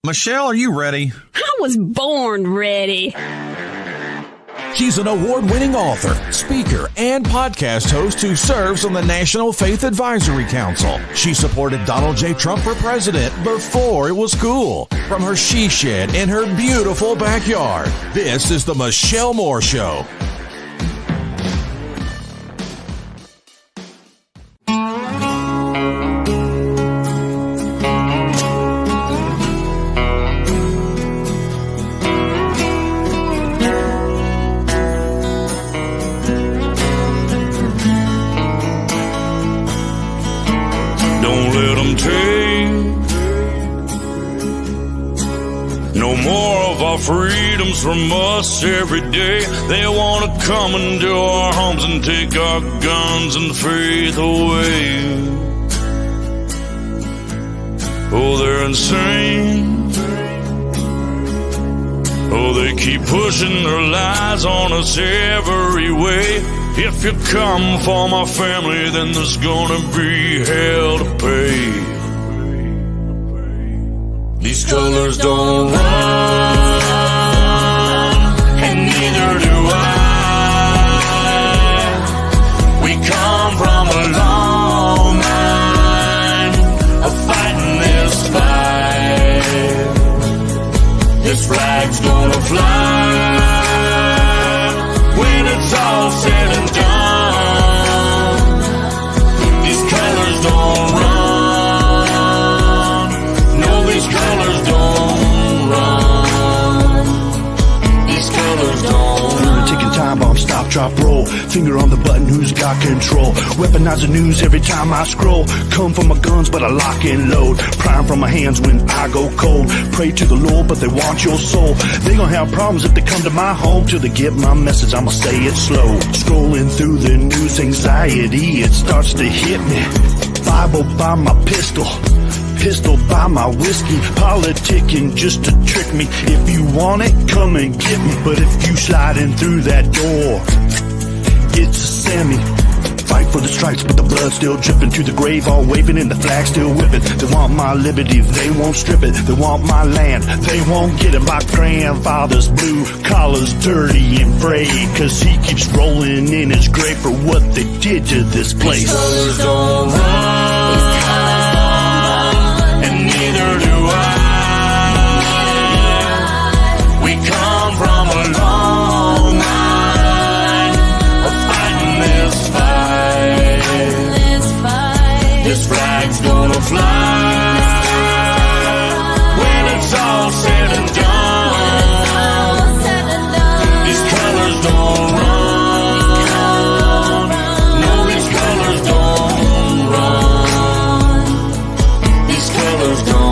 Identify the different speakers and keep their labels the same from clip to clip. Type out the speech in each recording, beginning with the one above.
Speaker 1: Michelle, are you ready?
Speaker 2: I was born ready.
Speaker 3: She's an award-winning author, speaker, and podcast host who serves on the National Faith Advisory Council. She supported Donald J. Trump for president before it was cool, from her she shed in her beautiful backyard. This is the Michelle Moore Show.
Speaker 4: Freedoms from us every day. They want to come into our homes and take our guns and faith away. Oh, they're insane. Oh, they keep pushing their lies on us every way. If you come for my family, then there's gonna be hell to pay. These colors don't run, and neither do I. We come from a long line of fighting this fight. This flag's gonna fly when it's all said and done. These colors don't run. These colors don't run. These colors don't run.
Speaker 5: Ticking time bomb, stop, drop, roll. Finger on the button, who's got control? Weaponize the news every time I scroll. Come for my guns, but I lock and load. Prime from my hands when I go cold. Pray to the Lord, but they want your soul. They gonna have problems if they come to my home. Till they get my message, I'ma say it slow. Scrolling through the news, anxiety, it starts to hit me. Bible by my pistol by my whiskey, politicking just to trick me. If you want it, come and get me. But if you sliding through that door, it's a semi. Fight for the stripes, but the blood still dripping to the grave, all waving and the flag still whipping. They want my liberty, they won't strip it. They want my land, they won't get it. My grandfather's blue collar's dirty and frayed, cause he keeps rolling in his grave for what they did to this place.
Speaker 4: These colors don't run. Neither do I. We come from a long line of fighting this fight. This flag's gonna fly when it's all said and done. These colors don't run. No, these colors don't run. These colors don't.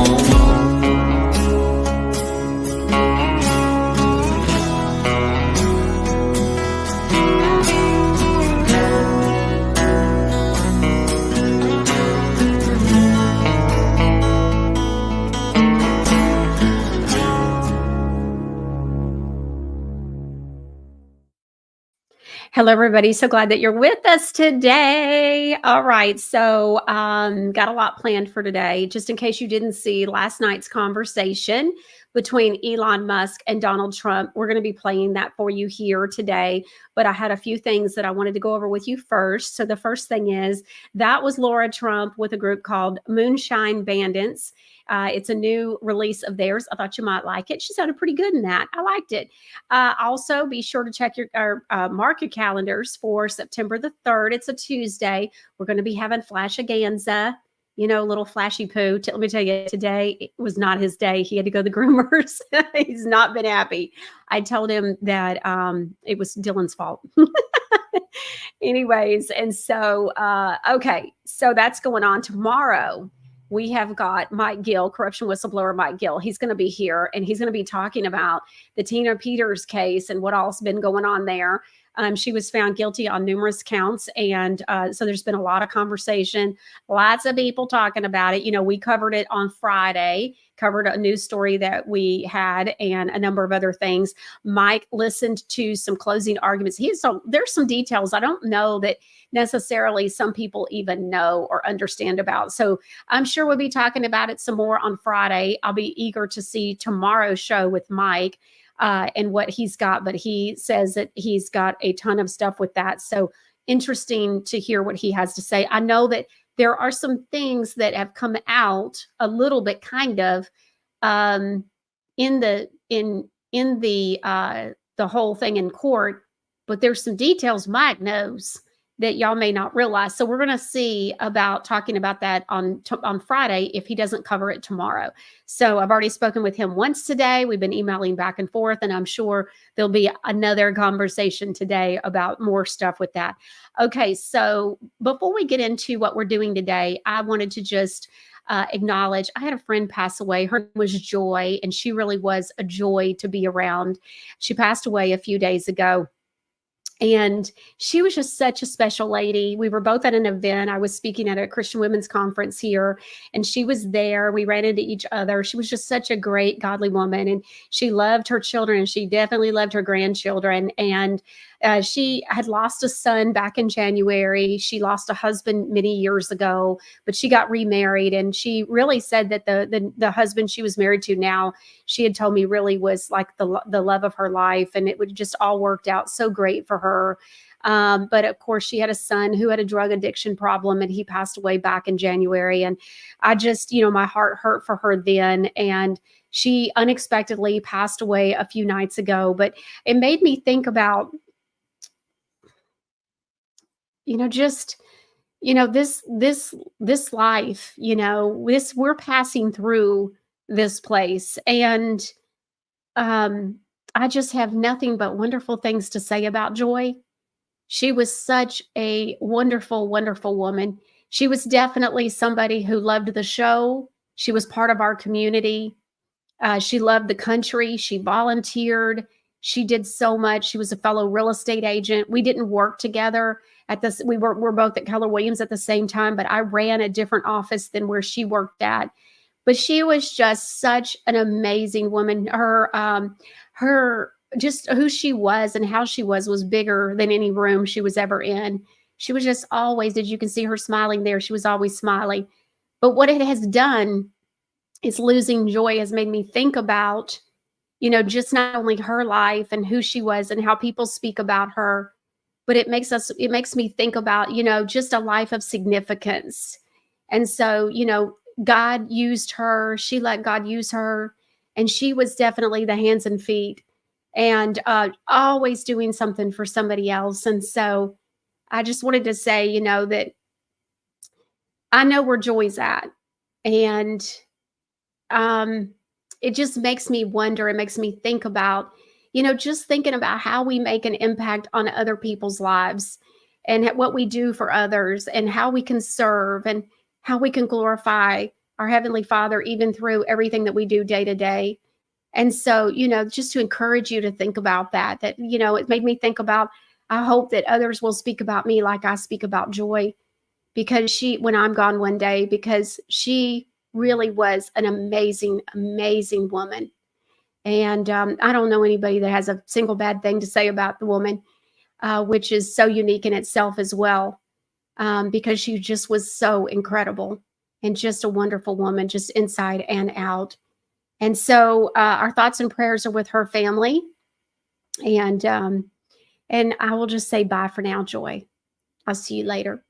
Speaker 2: Hello, everybody. So glad that you're with us today. All right. So got a lot planned for today. Just in case you didn't see last night's conversation between Elon Musk and Donald Trump, we're going to be playing that for you here today. But I had a few things that I wanted to go over with you first. So the first thing is that was Laura Trump with a group called Moonshine Bandits. It's a new release of theirs. I thought you might like it. She sounded pretty good in that. I liked it. Also, be sure to check mark your calendars for September the 3rd. It's a Tuesday. We're going to be having Flashaganza, little flashy poo. Let me tell you, today it was not his day. He had to go to the groomers. He's not been happy. I told him that it was Dylan's fault. Anyways, and so, okay, so that's going on tomorrow. We have got Mike Gill, corruption whistleblower Mike Gill. He's going to be here, and he's going to be talking about the Tina Peters case and what all's been going on there. She was found guilty on numerous counts. And so there's been a lot of conversation, lots of people talking about it. We covered it on Friday, covered a news story that we had and a number of other things. Mike listened to some closing arguments. There's some details I don't know that necessarily some people even know or understand about. So I'm sure we'll be talking about it some more on Friday. I'll be eager to see tomorrow's show with Mike and what he's got, but he says that he's got a ton of stuff with that. So interesting to hear what he has to say. I know that there are some things that have come out a little bit kind of in the whole thing in court, but there's some details Mike knows that y'all may not realize. So we're going to see about talking about that on Friday if he doesn't cover it tomorrow. So I've already spoken with him once today. We've been emailing back and forth, and I'm sure there'll be another conversation today about more stuff with that. Okay, so before we get into what we're doing today, I wanted to just acknowledge I had a friend pass away. Her name was Joy, and she really was a joy to be around. She passed away a few days ago. And she was just such a special lady. We were both at an event. I was speaking at a Christian women's conference here, and she was there. We ran into each other. She was just such a great, godly woman, and she loved her children, and she definitely loved her grandchildren. And she had lost a son back in January. She lost a husband many years ago, but she got remarried. And she really said that the husband she was married to now, she had told me really was like the love of her life. And it would just all worked out so great for her. But of course, she had a son who had a drug addiction problem, and he passed away back in January. And I just, my heart hurt for her then. And she unexpectedly passed away a few nights ago. But it made me think about, this life, we're passing through this place. And I just have nothing but wonderful things to say about Joy. She was such a wonderful, wonderful woman. She was definitely somebody who loved the show. She was part of our community. She loved the country. She volunteered. She did so much. She was a fellow real estate agent. We didn't work together at this. We're both at Keller Williams at the same time, but I ran a different office than where she worked at. But she was just such an amazing woman. Her just who she was and how she was bigger than any room she was ever in. She was just always, as you can see her smiling there, she was always smiling. But what it has done is losing Joy has made me think about, just not only her life and who she was and how people speak about her, but it makes me think about, just a life of significance. And so, God used her, she let God use her, and she was definitely the hands and feet and always doing something for somebody else. And so I just wanted to say, that I know where Joy's at. And it just makes me wonder, it makes me think about, just thinking about how we make an impact on other people's lives and what we do for others and how we can serve and how we can glorify our Heavenly Father, even through everything that we do day to day. And so, just to encourage you to think about that, it made me think about, I hope that others will speak about me like I speak about Joy, because when I'm gone one day, because she really was an amazing, amazing woman. And I don't know anybody that has a single bad thing to say about the woman, which is so unique in itself as well, because she just was so incredible and just a wonderful woman, just inside and out. And so our thoughts and prayers are with her family. And I will just say bye for now, Joy. I'll see you later.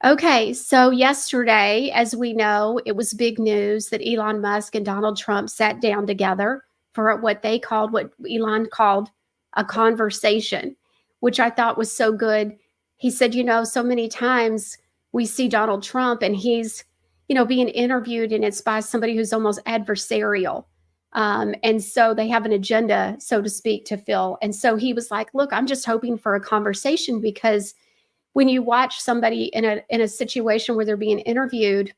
Speaker 2: Okay, so yesterday, as we know, it was big news that Elon Musk and Donald Trump sat down together for what Elon called a conversation, which I thought was so good. He said, so many times we see Donald Trump and he's, being interviewed, and it's by somebody who's almost adversarial. And so they have an agenda, so to speak, to fill. And so he was like, look, I'm just hoping for a conversation, because when you watch somebody in a situation where they're being interviewed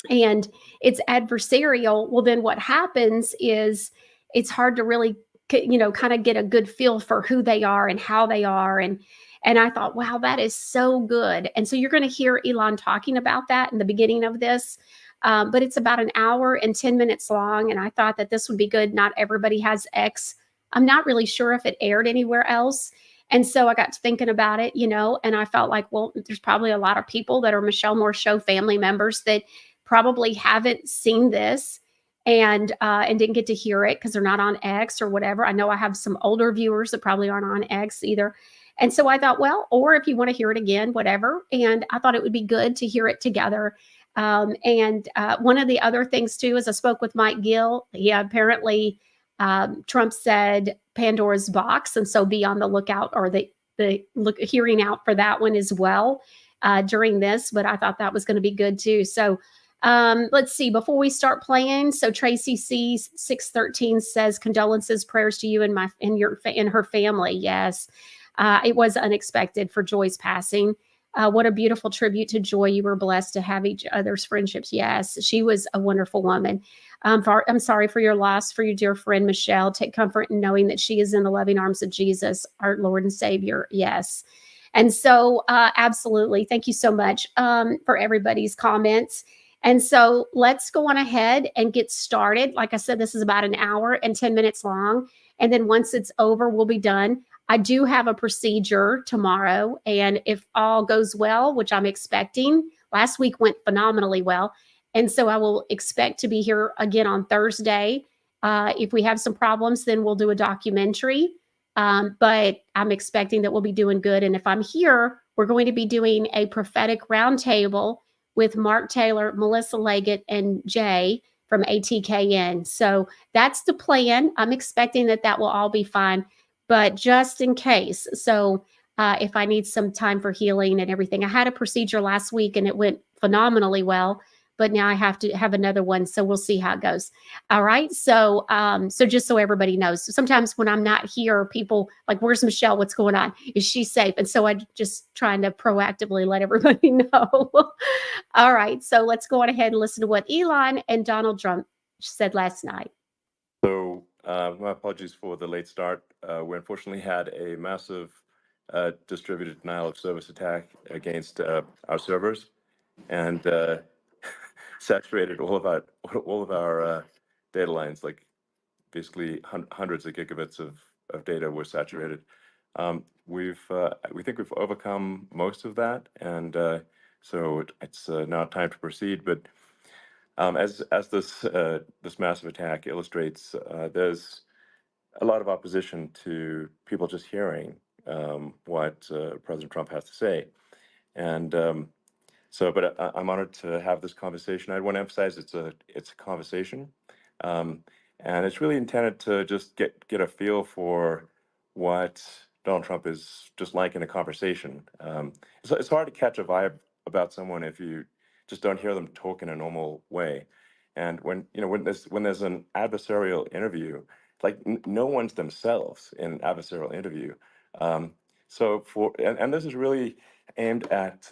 Speaker 2: and it's adversarial, well, then what happens is it's hard to really kind of get a good feel for who they are and how they are. And I thought, wow, that is so good. And so you're going to hear Elon talking about that in the beginning of this. But it's about an hour and 10 minutes long. And I thought that this would be good. Not everybody has X. I'm not really sure if it aired anywhere else. And so I got to thinking about it, and I felt like, well, there's probably a lot of people that are Michelle Moore Show family members that probably haven't seen this and didn't get to hear it because they're not on X or whatever. I know I have some older viewers that probably aren't on X either. And so I thought, well, or if you want to hear it again, whatever. And I thought it would be good to hear it together. And one of the other things too is I spoke with Mike Gill. He apparently Trump said Pandora's box, and so be on the lookout or hearing out for that one as well during this. But I thought that was going to be good too. So let's see. Before we start playing, so Tracy C 613 says condolences, prayers to you and her family. Yes, it was unexpected for Joy's passing. What a beautiful tribute to Joy. You were blessed to have each other's friendships. Yes, she was a wonderful woman. I'm sorry for your loss, for your dear friend, Michelle. Take comfort in knowing that she is in the loving arms of Jesus, our Lord and Savior. Yes. And so absolutely. Thank you so much for everybody's comments. And so let's go on ahead and get started. Like I said, this is about an hour and 10 minutes long. And then once it's over, we'll be done. I do have a procedure tomorrow. And if all goes well, which I'm expecting, last week went phenomenally well. And so I will expect to be here again on Thursday. If we have some problems, then we'll do a documentary. But I'm expecting that we'll be doing good. And if I'm here, we're going to be doing a prophetic roundtable with Mark Taylor, Melissa Leggett, and Jay from ATKN. So that's the plan. I'm expecting that will all be fine, but just in case. So if I need some time for healing and everything, I had a procedure last week and it went phenomenally well, but now I have to have another one. So we'll see how it goes. All right. So, so just so everybody knows, sometimes when I'm not here, people like, where's Michelle? What's going on? Is she safe? And so I just trying to proactively let everybody know. All right. So let's go on ahead and listen to what Elon and Donald Trump said last night.
Speaker 1: So my apologies for the late start. We unfortunately had a massive distributed denial of service attack against our servers, and saturated all of our data lines. Like basically hundreds of gigabits of data were saturated. We think we've overcome most of that, and so it's now time to proceed. But as this massive attack illustrates, there's a lot of opposition to people just hearing what President Trump has to say, and but I'm honored to have this conversation. I want to emphasize it's a conversation, and it's really intended to just get a feel for what Donald Trump is just like in a conversation. It's hard to catch a vibe about someone if you just don't hear them talk in a normal way. And when there's an adversarial interview, like no one's themselves in an adversarial interview. So and this is really aimed at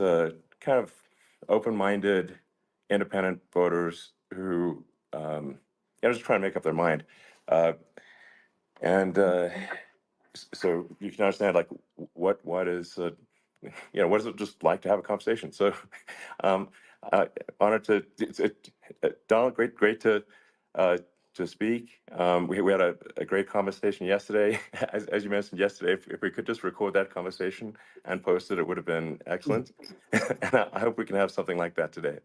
Speaker 1: kind of open-minded, independent voters who just trying to make up their mind, and so you can understand like what is what is it just like to have a conversation. So honored to Donald, great to speak. We had a great conversation yesterday. As you mentioned yesterday, if we could just record that conversation and post it, it would have been excellent. And I hope we can have something like that today.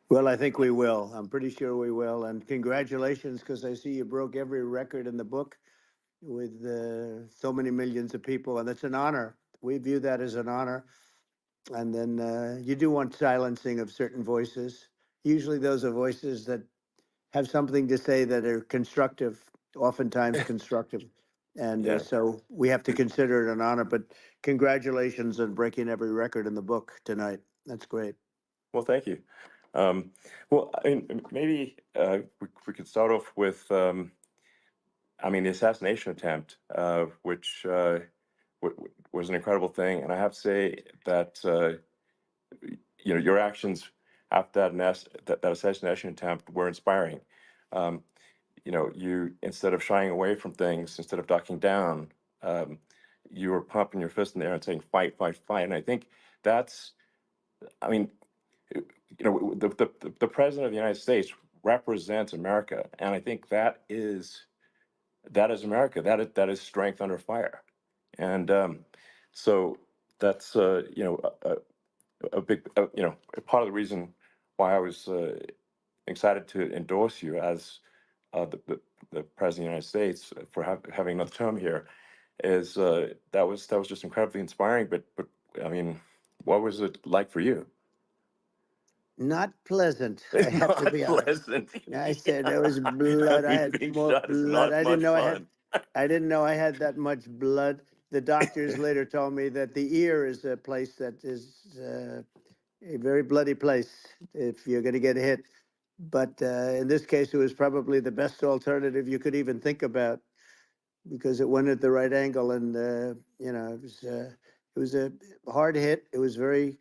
Speaker 6: Well, I think we will. I'm pretty sure we will. And congratulations, because I see you broke every record in the book with so many millions of people. And it's an honor. We view that as an honor. And then you do want silencing of certain voices. Usually those are voices that have something to say that are constructive, oftentimes constructive. And
Speaker 1: Yeah.
Speaker 6: So we have to consider it an honor. But congratulations on breaking every record in the book tonight. That's great.
Speaker 1: Well, thank you. Well, I mean, maybe we could start off with, the assassination attempt, which was an incredible thing. And I have to say that, your actions after that assassination attempt were inspiring. you, instead of shying away from things, instead of ducking down, um, you were pumping your fist in the air and saying, fight, fight, fight. And I think that's, I mean, the president of the United States represents America. And I think that is America. That is strength under fire. And so that's, a big, part of the reason why I was excited to endorse you as the president of the United States for having another term here is that was just incredibly inspiring. But I mean, what was it like for you?
Speaker 6: Not pleasant, I
Speaker 1: It's
Speaker 6: have to
Speaker 1: not
Speaker 6: be honest.
Speaker 1: pleasant.
Speaker 6: I said there was
Speaker 1: I
Speaker 6: blood. I
Speaker 1: mean,
Speaker 6: had
Speaker 1: being
Speaker 6: more
Speaker 1: shot is
Speaker 6: blood.
Speaker 1: not much fun.
Speaker 6: I didn't know I had that much blood. The doctors later told me that the ear is a place that is a very bloody place if you're going to get hit. But in this case, it was probably the best alternative you could even think about because it went at the right angle, and it was a hard hit. It was very,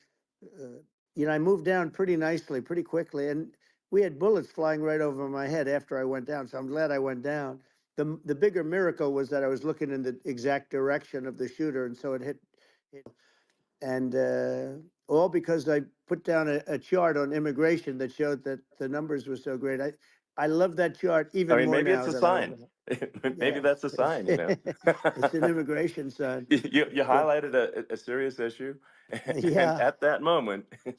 Speaker 6: I moved down pretty nicely, pretty quickly, and we had bullets flying right over my head after I went down. So I'm glad I went down. The bigger miracle was that I was looking in the exact direction of the shooter, and so it hit, and all because I put down a chart on immigration that showed that the numbers were so great. I love that chart
Speaker 1: I
Speaker 6: even
Speaker 1: mean,
Speaker 6: more
Speaker 1: maybe it's
Speaker 6: now
Speaker 1: a
Speaker 6: that I
Speaker 1: sign.
Speaker 6: open it.
Speaker 1: Maybe
Speaker 6: Yeah,
Speaker 1: that's a sign.
Speaker 6: it's an immigration sign.
Speaker 1: You
Speaker 6: But
Speaker 1: highlighted a serious issue, and
Speaker 6: yeah,
Speaker 1: at that moment, the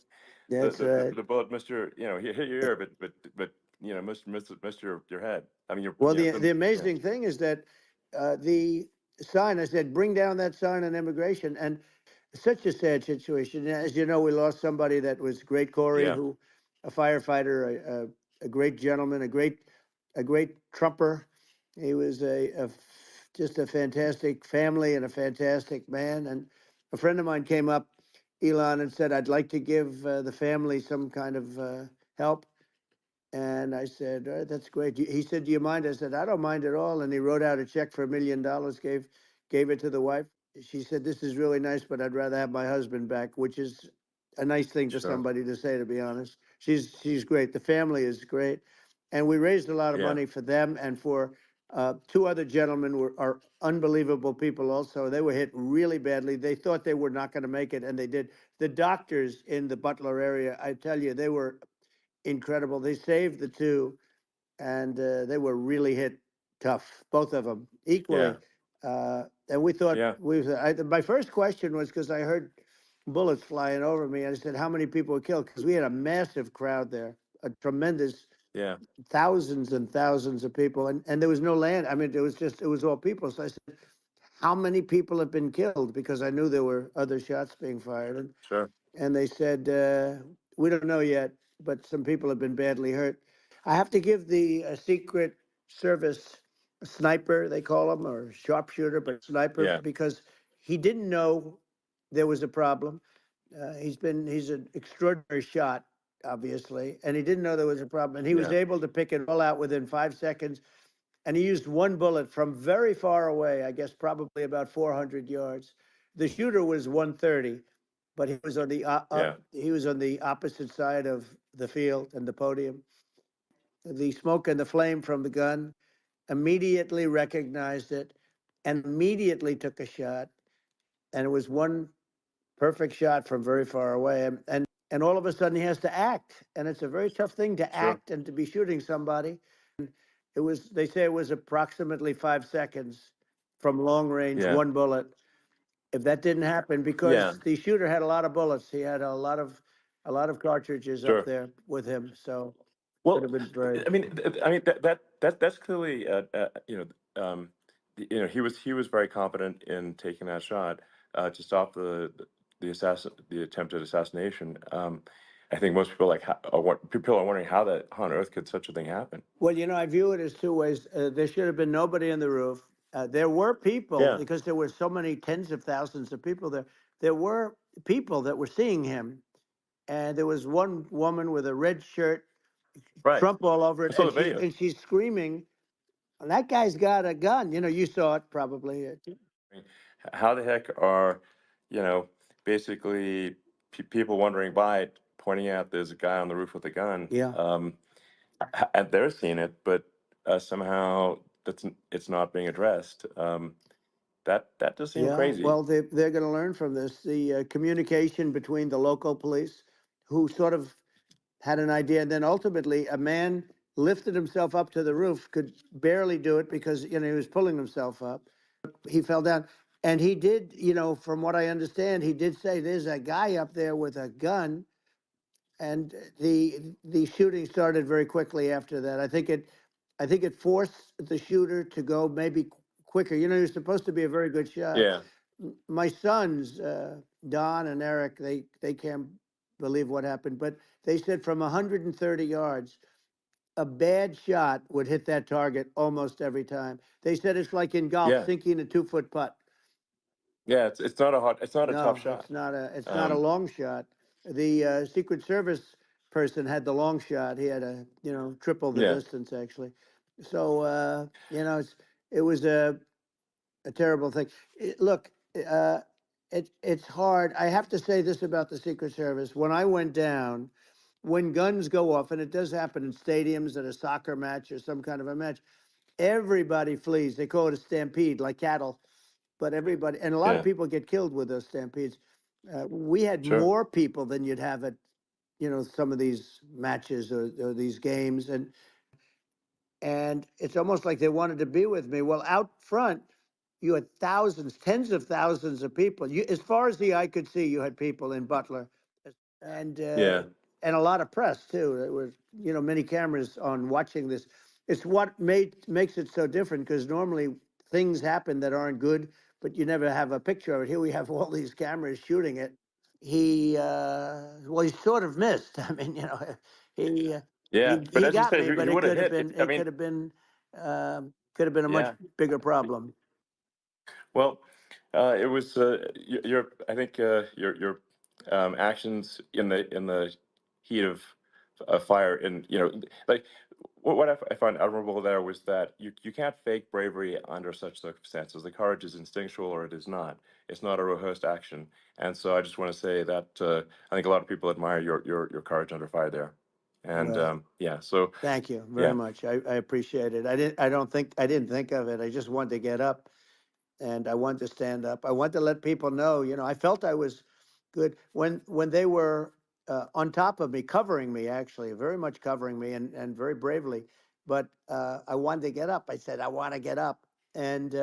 Speaker 6: that's
Speaker 1: the, the,
Speaker 6: right.
Speaker 1: the bullet missed your, hit your ear, but missed your head. I mean,
Speaker 6: Well,
Speaker 1: the,
Speaker 6: the
Speaker 1: yeah,
Speaker 6: amazing thing is that the sign, I said, bring down that sign on immigration. And such a sad situation. As you know, we lost somebody that was great, Corey,
Speaker 1: yeah,
Speaker 6: who, a firefighter, a great gentleman, a great trumper. He was just a fantastic family and a fantastic man. And a friend of mine came up, Elon, and said, I'd like to give the family some kind of help. And I said, "All right, that's great." He said, "Do you mind?" I said, "I don't mind at all." And he wrote out a check for $1 million, gave it to the wife. She said, "This is really nice, but I'd rather have my husband back," which is a nice thing for
Speaker 1: sure,
Speaker 6: somebody to say, to be honest. She's great. The family is great. And we raised a lot of
Speaker 1: yeah,
Speaker 6: money for them and for two other gentlemen are unbelievable people also. They were hit really badly. They thought they were not going to make it, and they did. The doctors in the Butler area, I tell you, they were incredible. They saved the two, and they were really hit tough, both of them
Speaker 1: yeah,
Speaker 6: equally. And we thought
Speaker 1: yeah,
Speaker 6: my first question was because I heard bullets flying over me. I said, "How many people were killed?" Because we had a massive crowd there, a tremendous
Speaker 1: yeah,
Speaker 6: thousands and thousands of people, and there was no land. I mean, it was all people. So I said, "How many people have been killed?" Because I knew there were other shots being fired,
Speaker 1: sure,
Speaker 6: and they said, "We don't know yet, but some people have been badly hurt." I have to give the Secret Service sniper, they call him, or sharpshooter, but sniper,
Speaker 1: yeah,
Speaker 6: because he didn't know there was a problem. He's an extraordinary shot, obviously, and he didn't know there was a problem. And he was
Speaker 1: yeah,
Speaker 6: able to pick it all out within 5 seconds. And he used one bullet from very far away, I guess probably about 400 yards. The shooter was 130, but he was on
Speaker 1: yeah,
Speaker 6: he was on the opposite side of the field and the podium. The smoke and the flame from the gun immediately recognized it and immediately took a shot. And it was one perfect shot from very far away. And all of a sudden he has to act. And it's a very tough thing to
Speaker 1: sure,
Speaker 6: act and to be shooting somebody. They say it was approximately 5 seconds from long range,
Speaker 1: yeah,
Speaker 6: one bullet. If that didn't happen,
Speaker 1: yeah,
Speaker 6: because the shooter had a lot of bullets, he had a lot of cartridges up
Speaker 1: sure.
Speaker 6: there with him. So could
Speaker 1: Well,
Speaker 6: have been very.
Speaker 1: I mean that's clearly, he was very confident in taking that shot to stop the attempted assassination. I think most people people are wondering how on earth could such a thing happen.
Speaker 6: Well, I view it as two ways. There should have been nobody in the roof. There were people
Speaker 1: Yeah,
Speaker 6: because there were so many tens of thousands of people there. There were people that were seeing him, and there was one woman with a red shirt,
Speaker 1: right.
Speaker 6: Trump all over
Speaker 1: I
Speaker 6: it,
Speaker 1: saw
Speaker 6: and
Speaker 1: the video.
Speaker 6: she's screaming, "That guy's got a gun!" You saw it probably.
Speaker 1: I mean, how the heck are, you know, basically people wondering by pointing out there's a guy on the roof with a gun,
Speaker 6: Yeah.
Speaker 1: and they're seeing it, but somehow it's not being addressed. That does seem
Speaker 6: Yeah,
Speaker 1: crazy.
Speaker 6: well, they're going to learn from this. The communication between the local police, who sort of had an idea, and then ultimately a man lifted himself up to the roof, could barely do it because he was pulling himself up. He fell down, and he did. From what I understand, he did say there's a guy up there with a gun, and the shooting started very quickly after that. I think it forced the shooter to go maybe quicker. He was supposed to be a very good shot.
Speaker 1: Yeah,
Speaker 6: My sons, Don and Eric, they can't believe what happened, but they said from 130 yards, a bad shot would hit that target almost every time. They said it's like in golf,
Speaker 1: yeah,
Speaker 6: sinking a 2-foot putt.
Speaker 1: yeah. It's not a tough
Speaker 6: No,
Speaker 1: shot.
Speaker 6: it's not a long shot. The Secret Service person had the long shot. He had triple the
Speaker 1: Yeah,
Speaker 6: distance actually. So it was a terrible thing. Look, uh, it's hard. I have to say this about the Secret Service. When I went down, when guns go off, and it does happen in stadiums at a soccer match or some kind of a match, everybody flees. They call it a stampede, like cattle. But everybody, and a lot of
Speaker 1: yeah,
Speaker 6: people get killed with those stampedes. We had
Speaker 1: sure.
Speaker 6: more people than you'd have at, some of these matches or these games, and it's almost like they wanted to be with me. Well, out front, you had thousands, tens of thousands of people. As far as the eye could see, you had people in Butler, and uh,
Speaker 1: Yeah,
Speaker 6: and a lot of press too. There were many cameras on watching this. It's what makes it so different, because normally things happen that aren't good, but you never have a picture of it. Here we have all these cameras shooting it. He sort of missed. I mean, he uh,
Speaker 1: yeah.
Speaker 6: he
Speaker 1: But
Speaker 6: he
Speaker 1: as you
Speaker 6: got
Speaker 1: say,
Speaker 6: me, but
Speaker 1: he
Speaker 6: it
Speaker 1: would have
Speaker 6: could have
Speaker 1: hit.
Speaker 6: been
Speaker 1: I
Speaker 6: it
Speaker 1: mean,
Speaker 6: could have been a much
Speaker 1: yeah.
Speaker 6: bigger problem.
Speaker 1: Well, it was your. I think your actions in the heat of fire, and like what I found admirable there was that you can't fake bravery under such circumstances. The courage is instinctual, or it is not. It's not a rehearsed action. And so I just want to say that I think a lot of people admire your courage under fire there. And
Speaker 6: Well,
Speaker 1: yeah, so
Speaker 6: thank you very
Speaker 1: yeah,
Speaker 6: much. I appreciate it. I didn't think of it. I just wanted to get up, and I wanted to stand up. I wanted to let people know. I felt I was good when they were on top of me, covering me, actually, very much covering me, and very bravely. But I wanted to get up. I said, I want to get up, and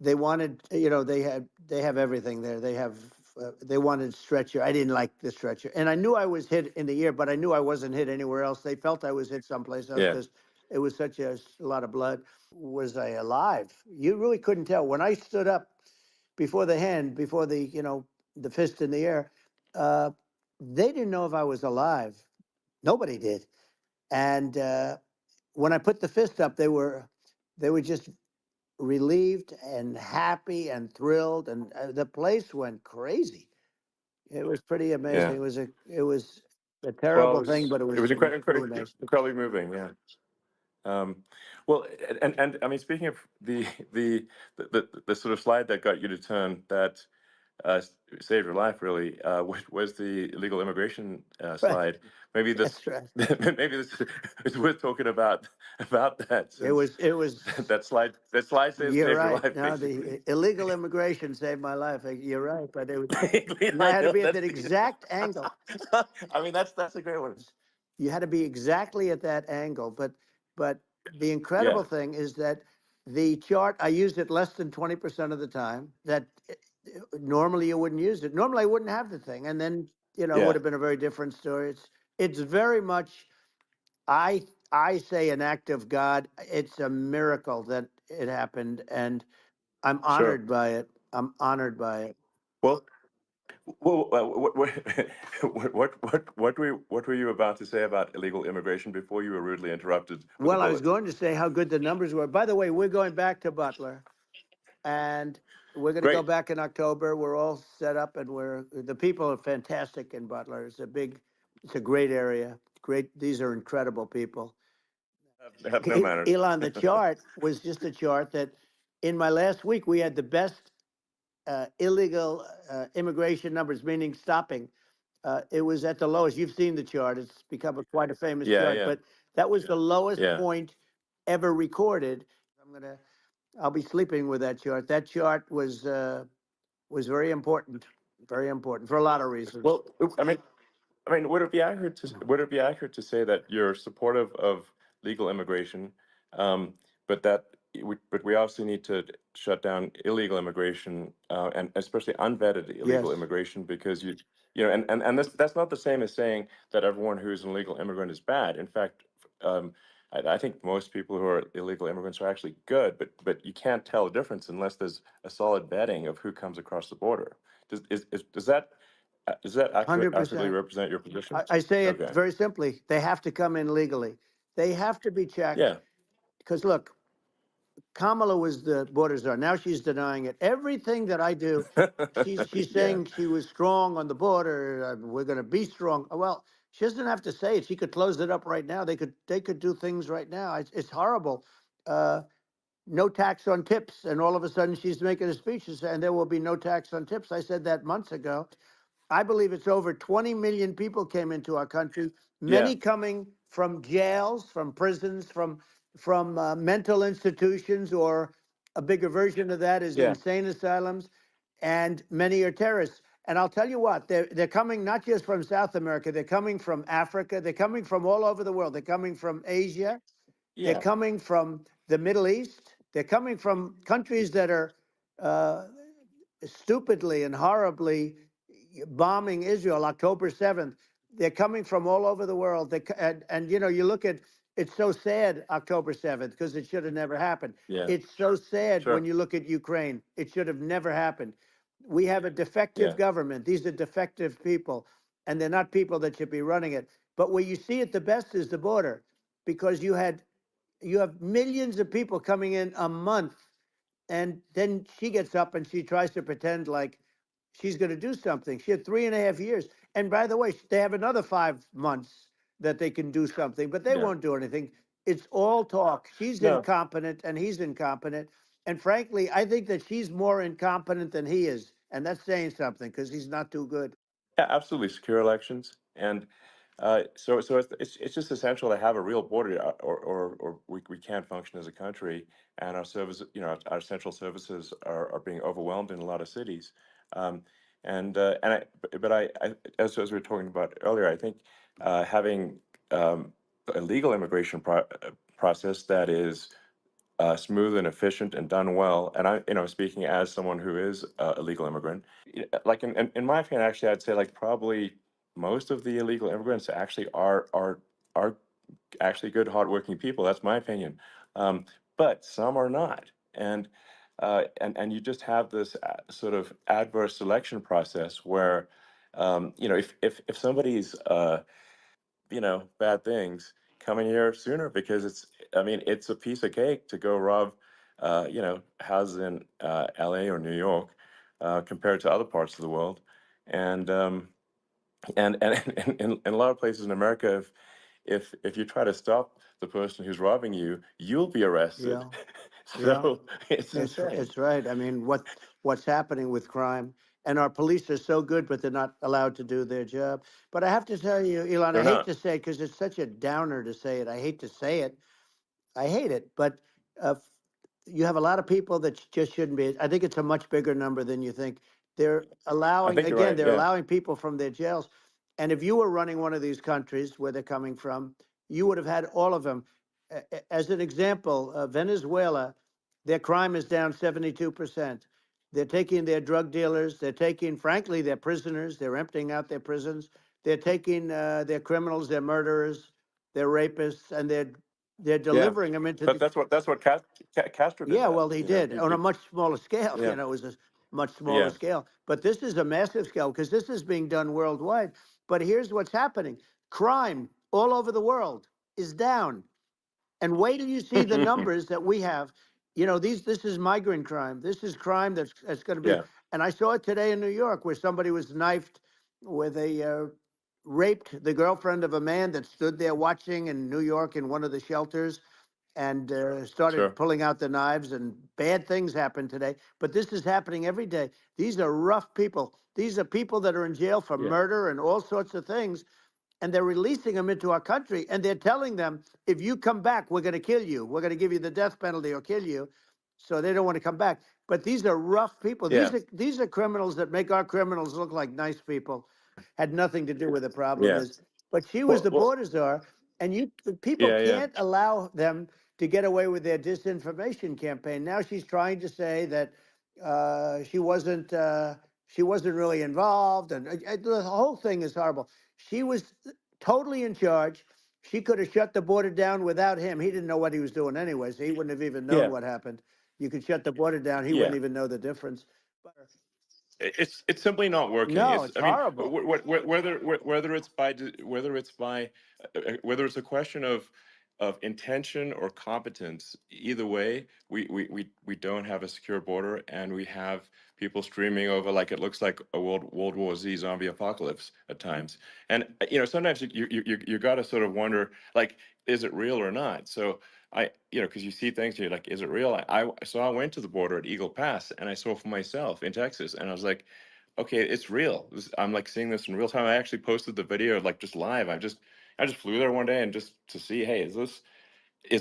Speaker 6: they wanted, they have everything there. They wanted stretcher. I didn't like the stretcher, and I knew I was hit in the ear, but I knew I wasn't hit anywhere else. They felt I was hit someplace else
Speaker 1: yeah,
Speaker 6: because it was such a lot of blood. Was I alive? You really couldn't tell when I stood up before before the fist in the air. Uh, they didn't know if I was alive. Nobody did. And when I put the fist up, they were just relieved and happy and thrilled, and the place went crazy. It was pretty amazing.
Speaker 1: yeah.
Speaker 6: It was a
Speaker 1: Well,
Speaker 6: terrible thing, but it
Speaker 1: it
Speaker 6: was
Speaker 1: was
Speaker 6: really nice.
Speaker 1: incredibly moving. Yeah. Um, well, and I mean, speaking of the sort of slide that got you to turn that saved your life, really, was the illegal immigration
Speaker 6: Right,
Speaker 1: slide. Maybe this,
Speaker 6: that's right.
Speaker 1: maybe this is worth talking about that,
Speaker 6: It
Speaker 1: since
Speaker 6: was. It was.
Speaker 1: that slide
Speaker 6: You're
Speaker 1: saved your
Speaker 6: right.
Speaker 1: life,
Speaker 6: No,
Speaker 1: basically.
Speaker 6: the illegal immigration saved my life. You're right, but it was. I
Speaker 1: I
Speaker 6: had to
Speaker 1: know
Speaker 6: be at
Speaker 1: that's
Speaker 6: that
Speaker 1: the.
Speaker 6: exact angle.
Speaker 1: I mean, that's a great one.
Speaker 6: You had to be exactly at that angle. But the
Speaker 1: Yeah,
Speaker 6: incredible thing is that the chart, I used it less than 20% of the time. That normally you wouldn't use it. Normally I wouldn't have the thing, and then it would
Speaker 1: yeah,
Speaker 6: have been a very different story. It's very much, I I say, an act of God. It's a miracle that it happened, and I'm
Speaker 1: sure.
Speaker 6: honored by it. I'm honored by it.
Speaker 1: Well, what were you about to say about illegal immigration before you were rudely interrupted with a
Speaker 6: Well, I was
Speaker 1: bullet?
Speaker 6: going to say how good the numbers were. By the way, we're going back to Butler, and we're going to go
Speaker 1: Great.
Speaker 6: back in October. We're all set up, and the people are fantastic in Butler. It's a great area. Great. These are incredible people.
Speaker 1: Have no manners.
Speaker 6: Elon, the chart was just a chart that in my last week, we had the best illegal immigration numbers, meaning stopping. It was at the lowest. You've seen the chart. It's become quite a famous
Speaker 1: Yeah,
Speaker 6: chart,
Speaker 1: yeah,
Speaker 6: but that was the lowest
Speaker 1: yeah.
Speaker 6: point ever recorded. I'll be sleeping with that chart. That chart was very important for a lot of reasons.
Speaker 1: Well, I mean, would it be accurate to say that you're supportive of legal immigration, um, but but we also need to shut down illegal immigration, and especially unvetted illegal
Speaker 6: Yes,
Speaker 1: immigration, because and that's not the same as saying that everyone who's an illegal immigrant is bad. In fact, um, I think most people who are illegal immigrants are actually good, but you can't tell the difference unless there's a solid vetting of who comes across the border. Does that accurately
Speaker 6: 100%.
Speaker 1: represent your position?
Speaker 6: I say it
Speaker 1: Okay.
Speaker 6: very simply. They have to come in legally. They have to be checked.
Speaker 1: Yeah.
Speaker 6: Because look, Kamala was the border czar. Now she's denying it. Everything that I do, she's
Speaker 1: Yeah.
Speaker 6: saying she was strong on the border. We're going to be strong. Well, she doesn't have to say it. She could close it up right now. They could do things right now. It's horrible. Uh, no tax on tips, and all of a sudden she's making a speech and there will be no tax on tips. I said that months ago. I believe it's over 20 million people came into our country,
Speaker 1: Yeah.
Speaker 6: many coming from jails, from prisons, from mental institutions, or a bigger version of that is
Speaker 1: Yeah.
Speaker 6: insane asylums, and many are terrorists. And I'll tell you what, they're coming not just from South America, they're coming from Africa, they're coming from all over the world. They're coming from Asia, they're
Speaker 1: Yeah.
Speaker 6: coming from the Middle East, they're coming from countries that are uh, stupidly and horribly bombing Israel October 7th. They're coming from all over the world. And you look at it's so sad October 7th because it should have never happened.
Speaker 1: Yeah.
Speaker 6: It's so sad when
Speaker 1: Sure.
Speaker 6: you look at Ukraine. It should have never happened. We have a defective
Speaker 1: Yeah.
Speaker 6: government. These are defective people, and they're not people that should be running it. But where you see it the best is the border, because you have millions of people coming in a month, and then she gets up and she tries to pretend like she's going to do something. She had 3.5 years. And by the way, they have another 5 months that they can do something, but they
Speaker 1: Yeah.
Speaker 6: won't do anything. It's all talk. She's
Speaker 1: No.
Speaker 6: incompetent and he's incompetent. And frankly, I think that she's more incompetent than he is. And that's saying something because he's not too good.
Speaker 1: Yeah, absolutely. Secure elections, and so it's just essential to have a real border, or we can't function as a country, and our central services are being overwhelmed in a lot of cities. Um, and as we were talking about earlier, I think having a legal immigration process that is smooth and efficient and done well. And speaking as someone who is a legal immigrant, like in my opinion, actually, I'd say like probably most of the illegal immigrants actually are actually good, hardworking people. That's my opinion. But some are not, and you just have this sort of adverse selection process where, if somebody's bad things coming here sooner, because it's a piece of cake to go rob, houses in LA or New York, compared to other parts of the world. And in a lot of places in America, if you try to stop the person who's robbing you, you'll be arrested.
Speaker 6: Yeah. Yeah.
Speaker 1: So it's insane.
Speaker 6: It's right. I mean, what's happening with crime, and our police are so good, but they're not allowed to do their job. But I have to tell you, Elon, I
Speaker 1: They're
Speaker 6: hate
Speaker 1: not.
Speaker 6: to say it because it's such a downer to say it. I hate to say it. I hate it. But uh, you have a lot of people that just shouldn't be. I think it's a much bigger number than you think. They're
Speaker 1: I
Speaker 6: allowing,
Speaker 1: think you're
Speaker 6: again,
Speaker 1: right.
Speaker 6: they're
Speaker 1: Yeah.
Speaker 6: allowing people from their jails. And if you were running one of these countries where they're coming from, you would have had all of them. As an example, Venezuela, their crime is down 72%. They're taking their drug dealers, they're taking, frankly, their prisoners, they're emptying out their prisons. They're taking their criminals, their murderers, their rapists, and they're
Speaker 1: Yeah.
Speaker 6: delivering them into
Speaker 1: But
Speaker 6: the.
Speaker 1: that's what Castro did.
Speaker 6: Yeah,
Speaker 1: That
Speaker 6: well, he did on a much smaller scale.
Speaker 1: yeah.
Speaker 6: It was a much smaller
Speaker 1: Yeah.
Speaker 6: scale. But this is a massive scale because this is being done worldwide. But here's what's happening: crime all over the world is down. And wait till you see the numbers that we have. This is migrant crime. This is crime that's going to be.
Speaker 1: Yeah.
Speaker 6: And I saw it today in New York where somebody was knifed with raped the girlfriend of a man that stood there watching in New York in one of the shelters, and started
Speaker 1: Sure.
Speaker 6: pulling out the knives, and bad things happened today. But this is happening every day. These are rough people. These are people that are in jail for
Speaker 1: Yeah.
Speaker 6: murder and all sorts of things. and they're releasing them into our country, and they're telling them, if you come back, we're going to kill you. We're going to give you the death penalty or kill you. So they don't want to come back. But these are rough people.
Speaker 1: Yeah.
Speaker 6: These are criminals that make our criminals look like nice people. Had nothing to do with the problem
Speaker 1: Yeah.
Speaker 6: is. But she was
Speaker 1: Well,
Speaker 6: the
Speaker 1: well,
Speaker 6: border czar, and people
Speaker 1: yeah, yeah.
Speaker 6: can't allow them to get away with their disinformation campaign. Now she's trying to say that she wasn't really involved, and the whole thing is horrible. She was totally in charge. She could have shut the border down without him. He didn't know what he was doing anyway, so he wouldn't have even known
Speaker 1: Yeah.
Speaker 6: what happened. You could shut the border down; he
Speaker 1: Yeah.
Speaker 6: wouldn't even know the difference. But
Speaker 1: It's simply not working.
Speaker 6: no,
Speaker 1: It's
Speaker 6: it's
Speaker 1: I mean
Speaker 6: horrible.
Speaker 1: whether it's a question of intention or competence, either way, we don't have a secure border, and we have people streaming over like it looks like a World War Z zombie apocalypse at times. And sometimes you got to sort of wonder, like, is it real or not? So because you see things, you're like, is it real? So I went to the border at Eagle Pass, and I saw for myself in Texas, and I was like, okay, it's real. I'm like seeing this in real time. I actually posted the video like just live. I just flew there one day and just to see, hey, is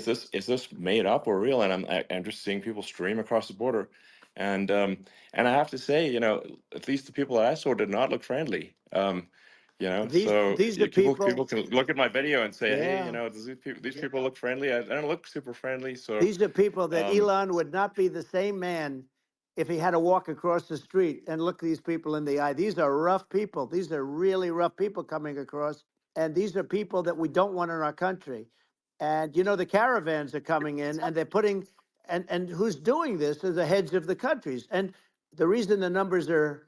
Speaker 1: this made up or real? And I'm just seeing people stream across the border, and I have to say, at least the people that I saw did not look friendly. So
Speaker 6: These are
Speaker 1: people
Speaker 6: people.
Speaker 1: can look at my video and say, hey,
Speaker 6: Yeah.
Speaker 1: does these people look friendly? I don't look super friendly. So
Speaker 6: These are people that
Speaker 1: um,
Speaker 6: Elon would not be the same man if he had to walk across the street and look these people in the eye. These are rough people. These are really rough people coming across. And these are people that we don't want in our country. And the caravans are coming in, and they're putting, and who's doing this are the heads of the countries. And the reason the numbers are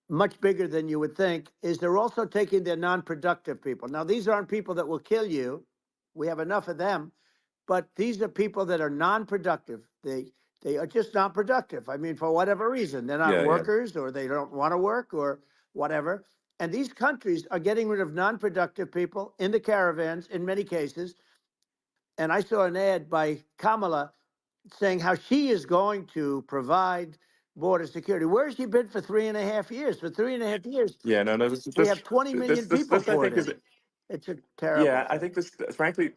Speaker 6: much bigger than you would think is they're also taking their non-productive people. Now, these aren't people that will kill you. We have enough of them, but these are people that are non-productive. They are just not productive. I mean, for whatever reason, they're not
Speaker 1: yeah, yeah,
Speaker 6: workers, or they don't want to work, or whatever. And these countries are getting rid of non-productive people in the caravans in many cases. And I saw an ad by Kamala saying how she is going to provide border security. Where has she been for 3.5 years? For 3.5 years,
Speaker 1: yeah. No, no.
Speaker 6: we have 20 million people
Speaker 1: This I
Speaker 6: poured
Speaker 1: think is
Speaker 6: in. It's a terrible
Speaker 1: Yeah, I
Speaker 6: thing.
Speaker 1: think this, frankly,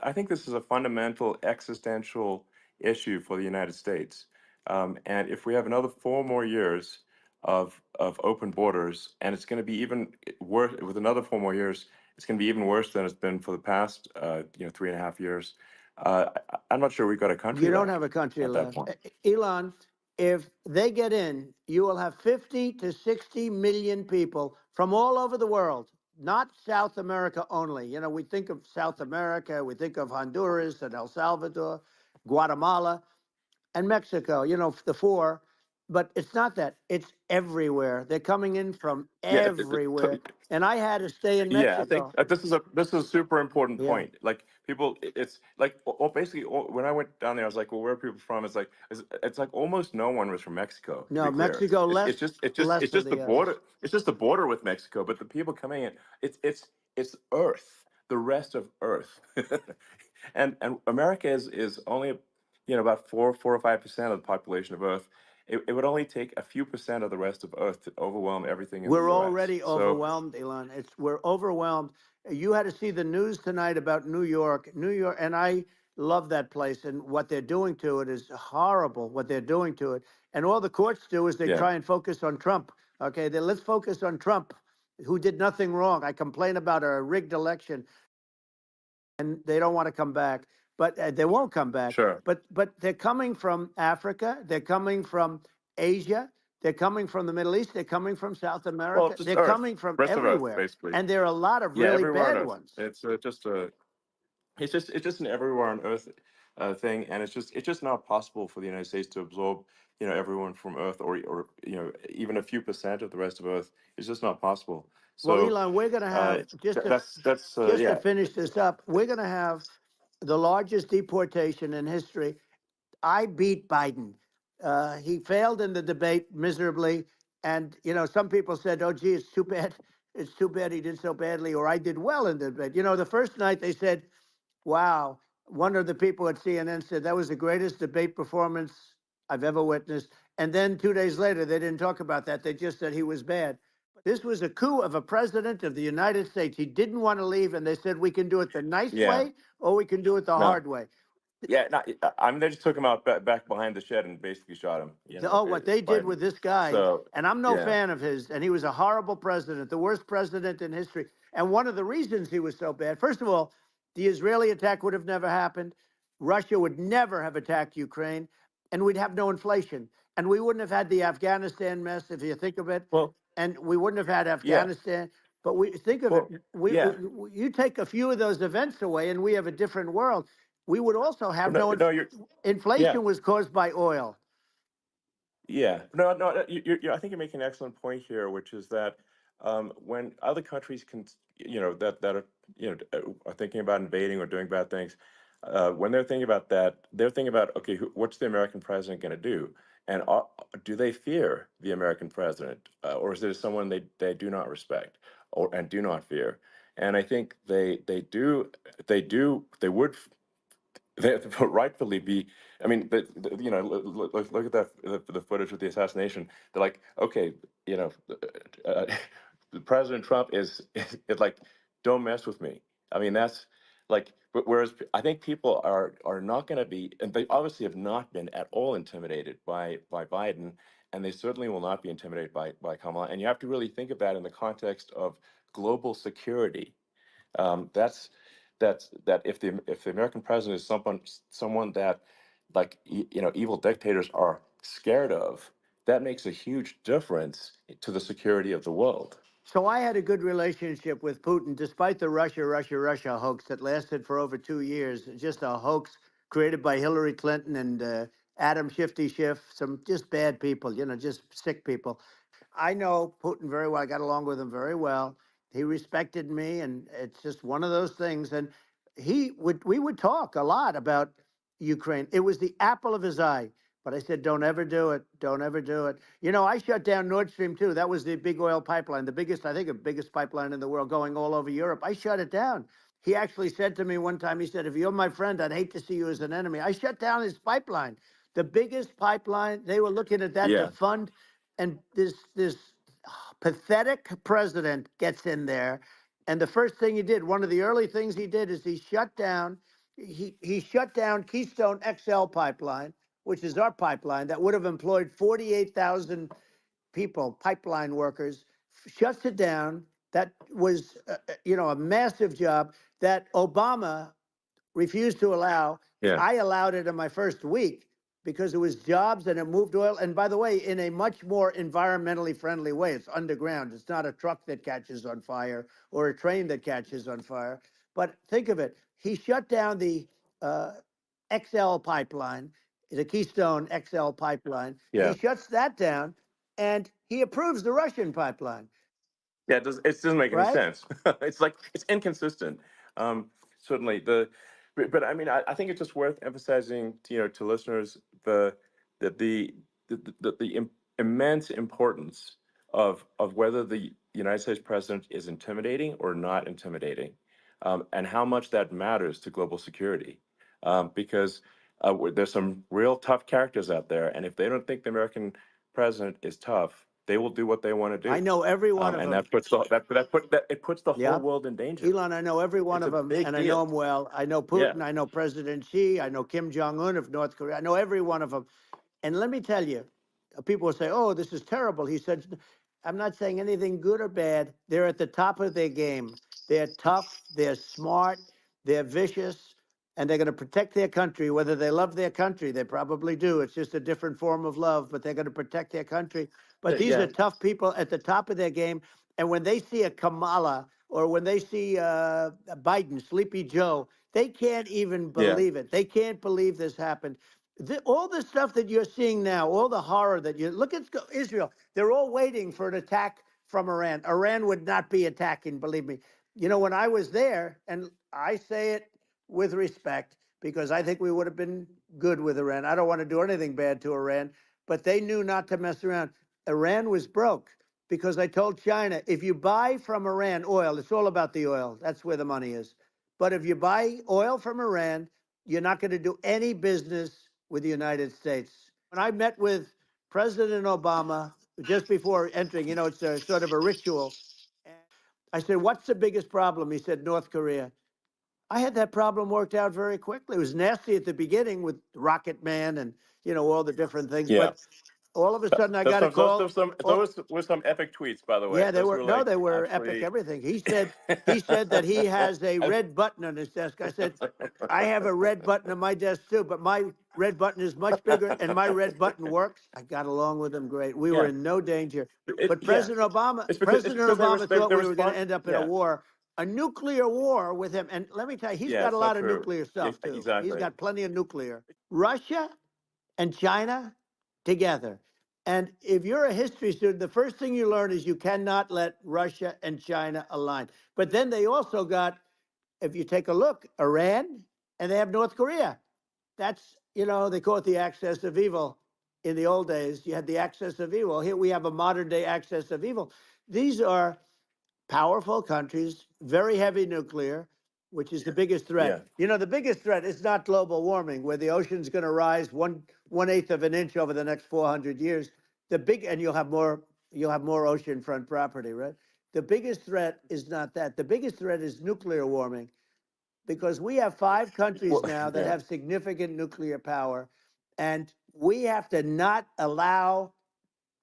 Speaker 1: I think this is a fundamental existential issue for the United States. And if we have another 4 more years of open borders, and it's going to be even worse with another 4 more years, it's going to be even worse than it's been for the past, 3.5 years. I'm not sure we've got a country
Speaker 6: You don't
Speaker 1: left
Speaker 6: have a country
Speaker 1: at that
Speaker 6: left.
Speaker 1: point.
Speaker 6: Elon, if they get in, you will have 50 to 60 million people from all over the world, not South America only. We think of South America, we think of Honduras and El Salvador, Guatemala, and Mexico, the four. But it's not that. It's everywhere. They're coming in from
Speaker 1: Yeah,
Speaker 6: everywhere. And I had to stay in
Speaker 1: Yeah, I think
Speaker 6: Mexico.
Speaker 1: this is a super important
Speaker 6: Yeah.
Speaker 1: point. Like people, it's like basically when I went down there, I was like, well, where are people from? It's like almost no one was from Mexico. To
Speaker 6: No,
Speaker 1: be clear,
Speaker 6: Mexico
Speaker 1: it's
Speaker 6: less,
Speaker 1: it's just it's just
Speaker 6: less
Speaker 1: it's
Speaker 6: than
Speaker 1: just the
Speaker 6: the others.
Speaker 1: border. It's just the border with Mexico. But the people coming in, it's Earth, the rest of Earth, and America is only about 4 or 5% of the population of Earth. It would only take a few percent of the rest of Earth to overwhelm everything in the
Speaker 6: We're
Speaker 1: U.S.
Speaker 6: already
Speaker 1: So
Speaker 6: overwhelmed, Elon. We're overwhelmed. You had to see the news tonight about New York. New York, and I love that place, and what they're doing to it is horrible, what they're doing to it. And all the courts do is they
Speaker 1: yeah,
Speaker 6: try and focus on Trump. Okay, let's focus on Trump, who did nothing wrong. I complain about a rigged election, and they don't want to come back, but they won't come back.
Speaker 1: sure.
Speaker 6: But they're coming from Africa, they're coming from Asia, they're coming from the Middle East, they're coming from South
Speaker 1: Well,
Speaker 6: America,
Speaker 1: just
Speaker 6: they're
Speaker 1: Earth,
Speaker 6: coming from
Speaker 1: rest of Earth,
Speaker 6: everywhere,
Speaker 1: basically.
Speaker 6: and there are a lot of
Speaker 1: Yeah,
Speaker 6: really
Speaker 1: everywhere on
Speaker 6: bad
Speaker 1: Earth.
Speaker 6: ones.
Speaker 1: It's just an everywhere on Earth thing, and it's just not possible for the United States to absorb everyone from Earth, or even a few percent of the rest of Earth. It's just not possible.
Speaker 6: Well,
Speaker 1: So
Speaker 6: Elon, we're going to have
Speaker 1: that's
Speaker 6: just to
Speaker 1: yeah,
Speaker 6: finish this up. We're going to have the largest deportation in history. I beat Biden. He failed in the debate miserably. And, some people said, oh, gee, it's too bad. It's too bad he did so badly, or I did well in the debate. The first night they said, wow, one of the people at CNN said that was the greatest debate performance I've ever witnessed. And then 2 days later, they didn't talk about that. They just said he was bad. This was a coup of a president of the United States. He didn't want to leave, and they said, we can do it the nice
Speaker 1: Yeah.
Speaker 6: way or we can do it the
Speaker 1: No.
Speaker 6: hard way.
Speaker 1: Yeah. No, I mean, they just took him out back behind the shed and basically shot him.
Speaker 6: What they did
Speaker 1: Biden.
Speaker 6: with this guy,
Speaker 1: So
Speaker 6: and I'm no
Speaker 1: yeah.
Speaker 6: fan of his, and he was a horrible president, the worst president in history. And one of the reasons he was so bad, first of all, the Israeli attack would have never happened. Russia would never have attacked Ukraine, and we'd have no inflation. And we wouldn't have had the Afghanistan mess, if you think of it.
Speaker 1: Well,
Speaker 6: And we wouldn't have had
Speaker 1: yeah.
Speaker 6: Afghanistan. But we think of
Speaker 1: Well,
Speaker 6: it,
Speaker 1: yeah.
Speaker 6: you take a few of those events away, and we have a different world. We would also have
Speaker 1: No, you're. Yeah.
Speaker 6: inflation was caused by oil.
Speaker 1: Yeah, no. I think you're making an excellent point here, which is that when other countries can, that are, are thinking about invading or doing bad things, when they're thinking about that, they're thinking about, okay, what's the American president going to do, and do they fear the American president, or is it someone they do not respect and do not fear? And I think they would they rightfully be. I mean, look at the footage of the assassination. They're like, okay, uh, President Trump is like, don't mess with me. I mean, that's like, but whereas I think people are not going to be, and they obviously have not been at all intimidated by Biden, and they certainly will not be intimidated by Kamala. And you have to really think of that in the context of global security. That if the American president is someone that, like, evil dictators are scared of, that makes a huge difference to the security of the world.
Speaker 6: So I had a good relationship with Putin, despite the Russia hoax that lasted for over 2 years. Just a hoax created by Hillary Clinton and Adam Shifty Schiff, some just bad people, just sick people. I know Putin very well. I got along with him very well. He respected me, and it's just one of those things. And we would talk a lot about Ukraine. It was the apple of his eye. But I said, don't ever do it. Don't ever do it. I shut down Nord Stream 2. That was the big oil pipeline, the biggest, I think, the biggest pipeline in the world going all over Europe. I shut it down. He actually said to me one time, he said, if you're my friend, I'd hate to see you as an enemy. I shut down his pipeline, the biggest pipeline. They were looking at that to fund. And this pathetic president gets in there. And the first thing he did, one of the early things he did, is he shut down Keystone XL pipeline, which is our pipeline that would have employed 48,000 people, pipeline workers, shuts it down. That was, a massive job that Obama refused to allow.
Speaker 1: Yeah.
Speaker 6: I allowed it in my first week because it was jobs and it moved oil. And by the way, in a much more environmentally friendly way. It's underground. It's not a truck that catches on fire or a train that catches on fire. But think of it. He shut down the XL pipeline, the Keystone XL pipeline.
Speaker 1: Yeah.
Speaker 6: He shuts that down and he approves the Russian pipeline.
Speaker 1: Yeah, it doesn't make any
Speaker 6: Right?
Speaker 1: sense. It's like, it's inconsistent. Certainly but I mean, I think it's just worth emphasizing to listeners the immense importance of whether the United States president is intimidating or not intimidating, and how much that matters to global security, because there's some real tough characters out there, and if they don't think the American president is tough, they will do what they want to do.
Speaker 6: I know every one of
Speaker 1: and
Speaker 6: them.
Speaker 1: that puts it puts the whole world in danger.
Speaker 6: Elon, I know every one
Speaker 1: It's
Speaker 6: of
Speaker 1: a
Speaker 6: them,
Speaker 1: big
Speaker 6: and I
Speaker 1: deal.
Speaker 6: know them well. I know Putin, I know President Xi, I know Kim Jong-un of North Korea. I know every one of them. And let me tell you, people will say, oh, this is terrible. He said, I'm not saying anything good or bad. They're at the top of their game. They're tough, they're smart, they're vicious, and they're going to protect their country, whether they love their country. They probably do. It's just a different form of love, but they're going to protect their country. But these are tough people at the top of their game. And when they see a Kamala or when they see Biden, Sleepy Joe, they can't even believe it. They can't believe this happened. All the stuff that you're seeing now, all the horror that you look at Israel, they're all waiting for an attack from Iran. Iran would not be attacking, believe me. When I was there, and I say it with respect because I think we would have been good with Iran. I don't want to do anything bad to Iran, but they knew not to mess around. Iran was broke because I told China, if you buy from Iran oil, it's all about the oil. That's where the money is. But if you buy oil from Iran, you're not going to do any business with the United States. When I met with President Obama just before entering. You know, it's a sort of a ritual. And I said, "What's the biggest problem?" He said, "North Korea." I had that problem worked out very quickly. It was nasty at the beginning with Rocket Man and all the different things,
Speaker 1: Yeah.
Speaker 6: but all of a sudden I
Speaker 1: Those
Speaker 6: got a
Speaker 1: some those
Speaker 6: call.
Speaker 1: those some those were some epic tweets, by the way.
Speaker 6: Yeah, they
Speaker 1: Those
Speaker 6: were
Speaker 1: were
Speaker 6: no,
Speaker 1: like
Speaker 6: they were epic.
Speaker 1: absolutely.
Speaker 6: Everything he said that he has a
Speaker 1: I-
Speaker 6: red button on his desk. I said, I have a red button on my desk too, but my red button is much bigger, and my red button works. I got along with him great. We were
Speaker 1: yeah,
Speaker 6: in no danger. But
Speaker 1: yeah.
Speaker 6: President Obama,
Speaker 1: It's
Speaker 6: President
Speaker 1: because
Speaker 6: Obama thought
Speaker 1: they
Speaker 6: we were going to
Speaker 1: respond.
Speaker 6: end up in
Speaker 1: Yeah,
Speaker 6: a nuclear war with him. And let me tell you, he's
Speaker 1: yeah.
Speaker 6: got a
Speaker 1: It's not
Speaker 6: lot of
Speaker 1: true.
Speaker 6: nuclear
Speaker 1: Yeah,
Speaker 6: stuff too. He's
Speaker 1: exactly.
Speaker 6: got plenty of nuclear. Russia and China together. And if you're a history student, the first thing you learn is you cannot let Russia and China align. But then they also got, if you take a look, Iran, and they have North Korea. That's, they call it the axis of evil. In the old days, you had the axis of evil. Here we have a modern day axis of evil. These are powerful countries, very heavy nuclear, which is the biggest threat.
Speaker 1: Yeah.
Speaker 6: The biggest threat is not global warming, where the ocean's going to rise one eighth of an inch over the next 400 years. And you'll have more oceanfront property, right? The biggest threat is not that. The biggest threat is nuclear warming, because we have 5 countries
Speaker 1: Well,
Speaker 6: now that
Speaker 1: yeah.
Speaker 6: have significant nuclear power, and we have to not allow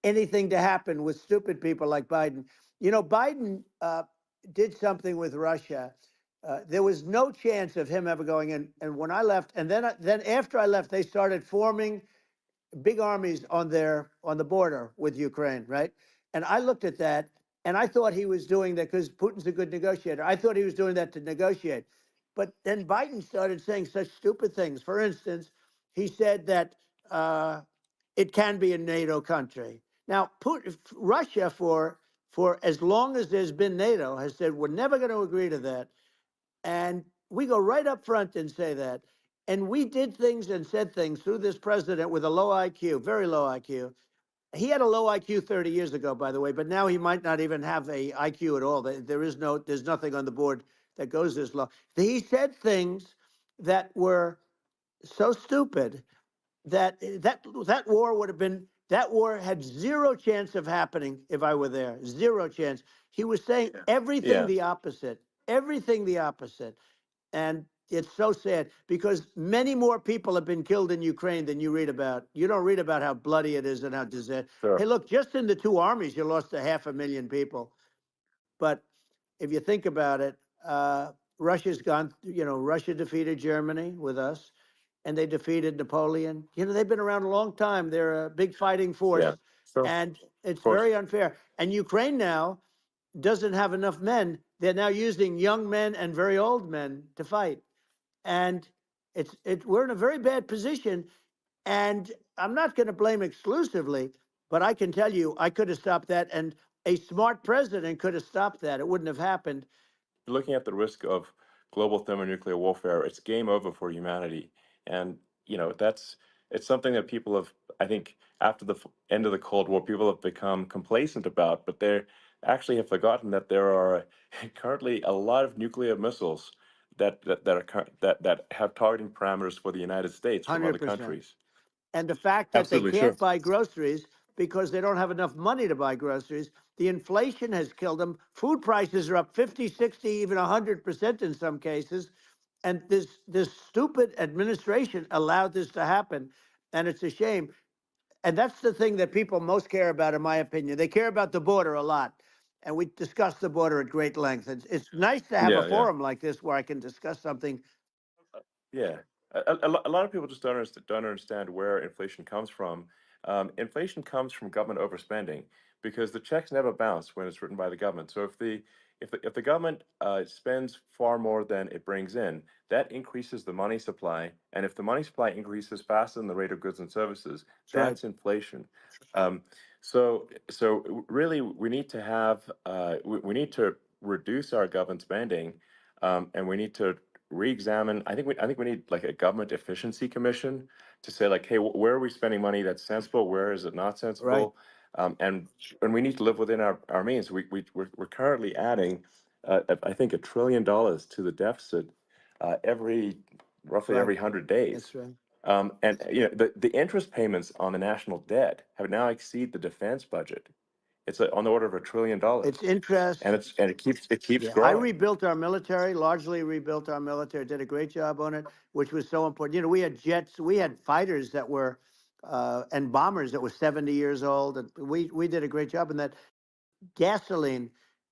Speaker 6: anything to happen with stupid people like Biden. Biden did something with Russia. There was no chance of him ever going in. And when I left, and then after I left, they started forming big armies on the border with Ukraine, right? And I looked at that, and I thought he was doing that because Putin's a good negotiator. I thought he was doing that to negotiate. But then Biden started saying such stupid things. For instance, he said that it can be a NATO country. Now, Russia, for as long as there's been NATO, has said we're never going to agree to that. And we go right up front and say that. And we did things and said things through this president with a low IQ, very low IQ. He had a low IQ 30 years ago, by the way, but now he might not even have a IQ at all. There's nothing on the board that goes this low. He said things that were so stupid that war would have been that war had zero chance of happening if I were there. Zero chance. He was saying everything
Speaker 1: Yeah.
Speaker 6: the opposite. Everything the opposite. And it's so sad because many more people have been killed in Ukraine than you read about. You don't read about how bloody it is and how disaster. Hey,
Speaker 1: Sure.
Speaker 6: look, just in the 2 armies, you lost 500,000 people. But if you think about it, Russia's gone, Russia defeated Germany with us, and they defeated Napoleon. They've been around a long time. They're a big fighting
Speaker 1: Yeah.
Speaker 6: force,
Speaker 1: Sure.
Speaker 6: and it's
Speaker 1: Of course.
Speaker 6: very unfair. And Ukraine now doesn't have enough men. They're now using young men and very old men to fight. And we're in a very bad position. And I'm not going to blame exclusively, but I can tell you I could have stopped that. And a smart president could have stopped that. It wouldn't have happened.
Speaker 1: Looking at the risk of global thermonuclear warfare, it's game over for humanity. And, it's something that people have, I think, after the end of the Cold War, people have become complacent about, but they actually have forgotten that there are currently a lot of nuclear missiles that have targeting parameters for the United States from other
Speaker 6: 100%.
Speaker 1: countries.
Speaker 6: And the fact that they
Speaker 1: Absolutely, sure.
Speaker 6: can't buy groceries because they don't have enough money to buy groceries. The inflation has killed them. Food prices are up 50, 60, even 100% in some cases. And this stupid administration allowed this to happen. And it's a shame. And that's the thing that people most care about, in my opinion. They care about the border a lot. And we discussed the border at great length. It's nice to have a
Speaker 1: Yeah, yeah.
Speaker 6: forum like this where I can discuss something.
Speaker 1: Yeah, a lot of people just don't understand where inflation comes from. Inflation comes from government overspending because the checks never bounce when it's written by the government. So if the government spends far more than it brings in, that increases the money supply, and if the money supply increases faster than the rate of goods and services,
Speaker 6: That's right.
Speaker 1: that's inflation. Um, so really, we need to have we need to reduce our government spending, and we need to re-examine. I think we need like a government efficiency commission to say like, hey, where are we spending money that's sensible? Where is it not
Speaker 6: Right.
Speaker 1: sensible? And we need to live within our means. We're currently adding, I think, $1 trillion to the deficit roughly
Speaker 6: Right.
Speaker 1: every 100 days.
Speaker 6: That's right.
Speaker 1: And the interest payments on the national debt have now exceed the defense budget. It's on the order of $1 trillion,
Speaker 6: It's interest.
Speaker 1: and it keeps
Speaker 6: Yeah, I
Speaker 1: growing.
Speaker 6: rebuilt our military, largely rebuilt our military, did a great job on it, which was so important. You know, we had jets, we had fighters that were, and bombers that were 70 years old. And we did a great job in that. Gasoline.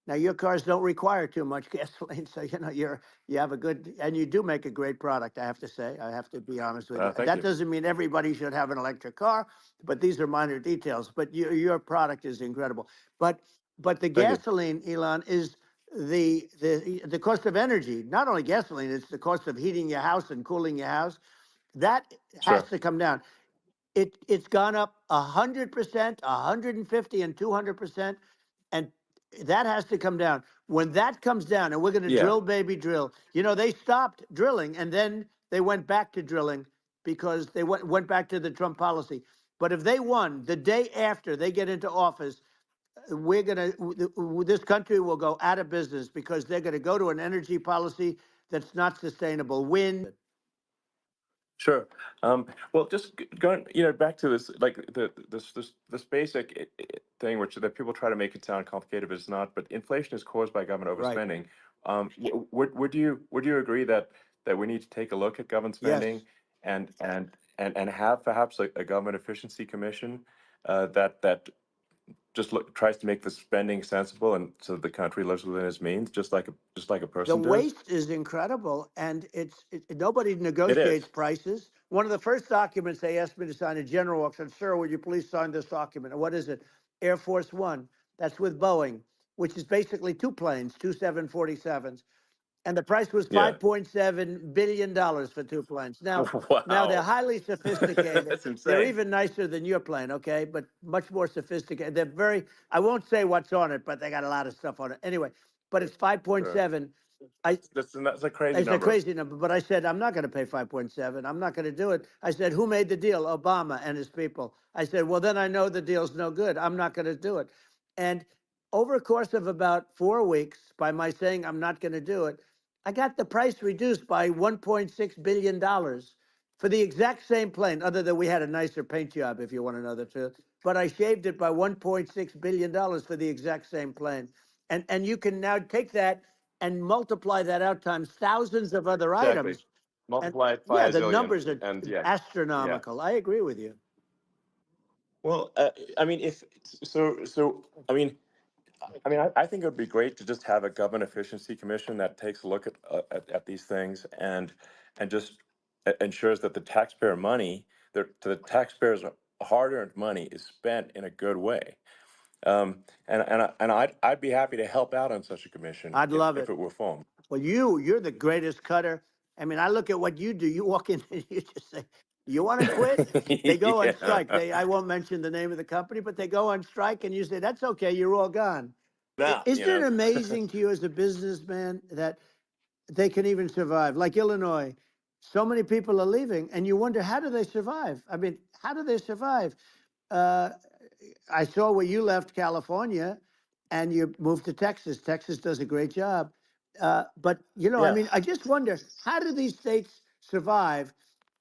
Speaker 6: Now your cars don't require too much gasoline, so you have a good, and you do make a great product. I have to say, I have to be honest with you.
Speaker 1: Thank
Speaker 6: That
Speaker 1: you.
Speaker 6: doesn't mean everybody should have an electric car, but these are minor details. But your product is incredible. But the
Speaker 1: Thank you.
Speaker 6: gasoline, Elon, is the cost of energy. Not only gasoline, it's the cost of heating your house and cooling your house. That has
Speaker 1: Sure.
Speaker 6: to come down. It's gone up 100%, 150, and 200%, and that has to come down. When that comes down, and we're going to
Speaker 1: Yeah.
Speaker 6: drill, baby, drill. You know, they stopped drilling, and then they went back to drilling because they went back to the Trump policy. But if they won the day after they get into office, this country will go out of business because they're going to go to an energy policy that's not sustainable.
Speaker 1: Sure. Well, just going, back to this, like this basic thing, which that people try to make it sound complicated, but it's not. But inflation is caused by government
Speaker 6: Right.
Speaker 1: overspending. Would you agree that we need to take a look at government
Speaker 6: Yes.
Speaker 1: spending and have perhaps a government efficiency commission that just tries to make the spending sensible and so the country lives within its means, just like a
Speaker 6: The
Speaker 1: person does?
Speaker 6: waste is incredible, and nobody
Speaker 1: It
Speaker 6: negotiates
Speaker 1: is.
Speaker 6: prices. One of the first documents they asked me to sign, a general walks in, sir, would you please sign this document? And what is it? Air Force One. That's with Boeing, which is basically two planes, two 747s. And the price was
Speaker 1: Yeah.
Speaker 6: $5.7 billion for two planes. Now they're
Speaker 1: Wow.
Speaker 6: highly sophisticated.
Speaker 1: That's
Speaker 6: They're
Speaker 1: insane.
Speaker 6: even nicer than your plane, okay? But much more sophisticated. They're very, I won't say what's on it, but they got a lot of stuff on it. Anyway, but it's 5.7.
Speaker 1: That's a crazy
Speaker 6: It's a
Speaker 1: number.
Speaker 6: crazy number, but I said, I'm not going to pay 5.7. I'm not going to do it. I said, who made the deal? Obama and his people. I said, well, then I know the deal's no good. I'm not going to do it. And over a course of about 4 weeks, by my saying I'm not going to do it, I got the price reduced by $1.6 billion for the exact same plane, other than we had a nicer paint job, if you want to know the truth. But I shaved it by $1.6 billion for the exact same plane. And you can now take that and multiply that out times thousands of other
Speaker 1: Exactly.
Speaker 6: items. And
Speaker 1: Multiply it by
Speaker 6: yeah,
Speaker 1: a
Speaker 6: the
Speaker 1: zillion.
Speaker 6: numbers are
Speaker 1: And yeah.
Speaker 6: astronomical. I agree with you.
Speaker 1: Well, I mean, I think it would be great to just have a government efficiency commission that takes a look at these things and just ensures that the taxpayer money, the taxpayers' hard-earned money, is spent in a good way. I'd be happy to help out on such a commission
Speaker 6: I'd love
Speaker 1: if
Speaker 6: it.
Speaker 1: it were formed.
Speaker 6: Well, you're the greatest cutter. I mean, I look at what you do. You walk in and you just say, "You want to quit?" They go on
Speaker 1: Yeah.
Speaker 6: strike. I won't mention the name of the company, but they go on strike, and you say, "That's okay. You're all gone."
Speaker 1: Now,
Speaker 6: Isn't it amazing to you as a businessman that they can even survive? Like Illinois, so many people are leaving, and you wonder, how do they survive? I mean, how do they survive? Uh, I saw where you left California and you moved to Texas. Texas does a great job. But, I
Speaker 1: Yeah.
Speaker 6: mean, I just wonder, how do these states survive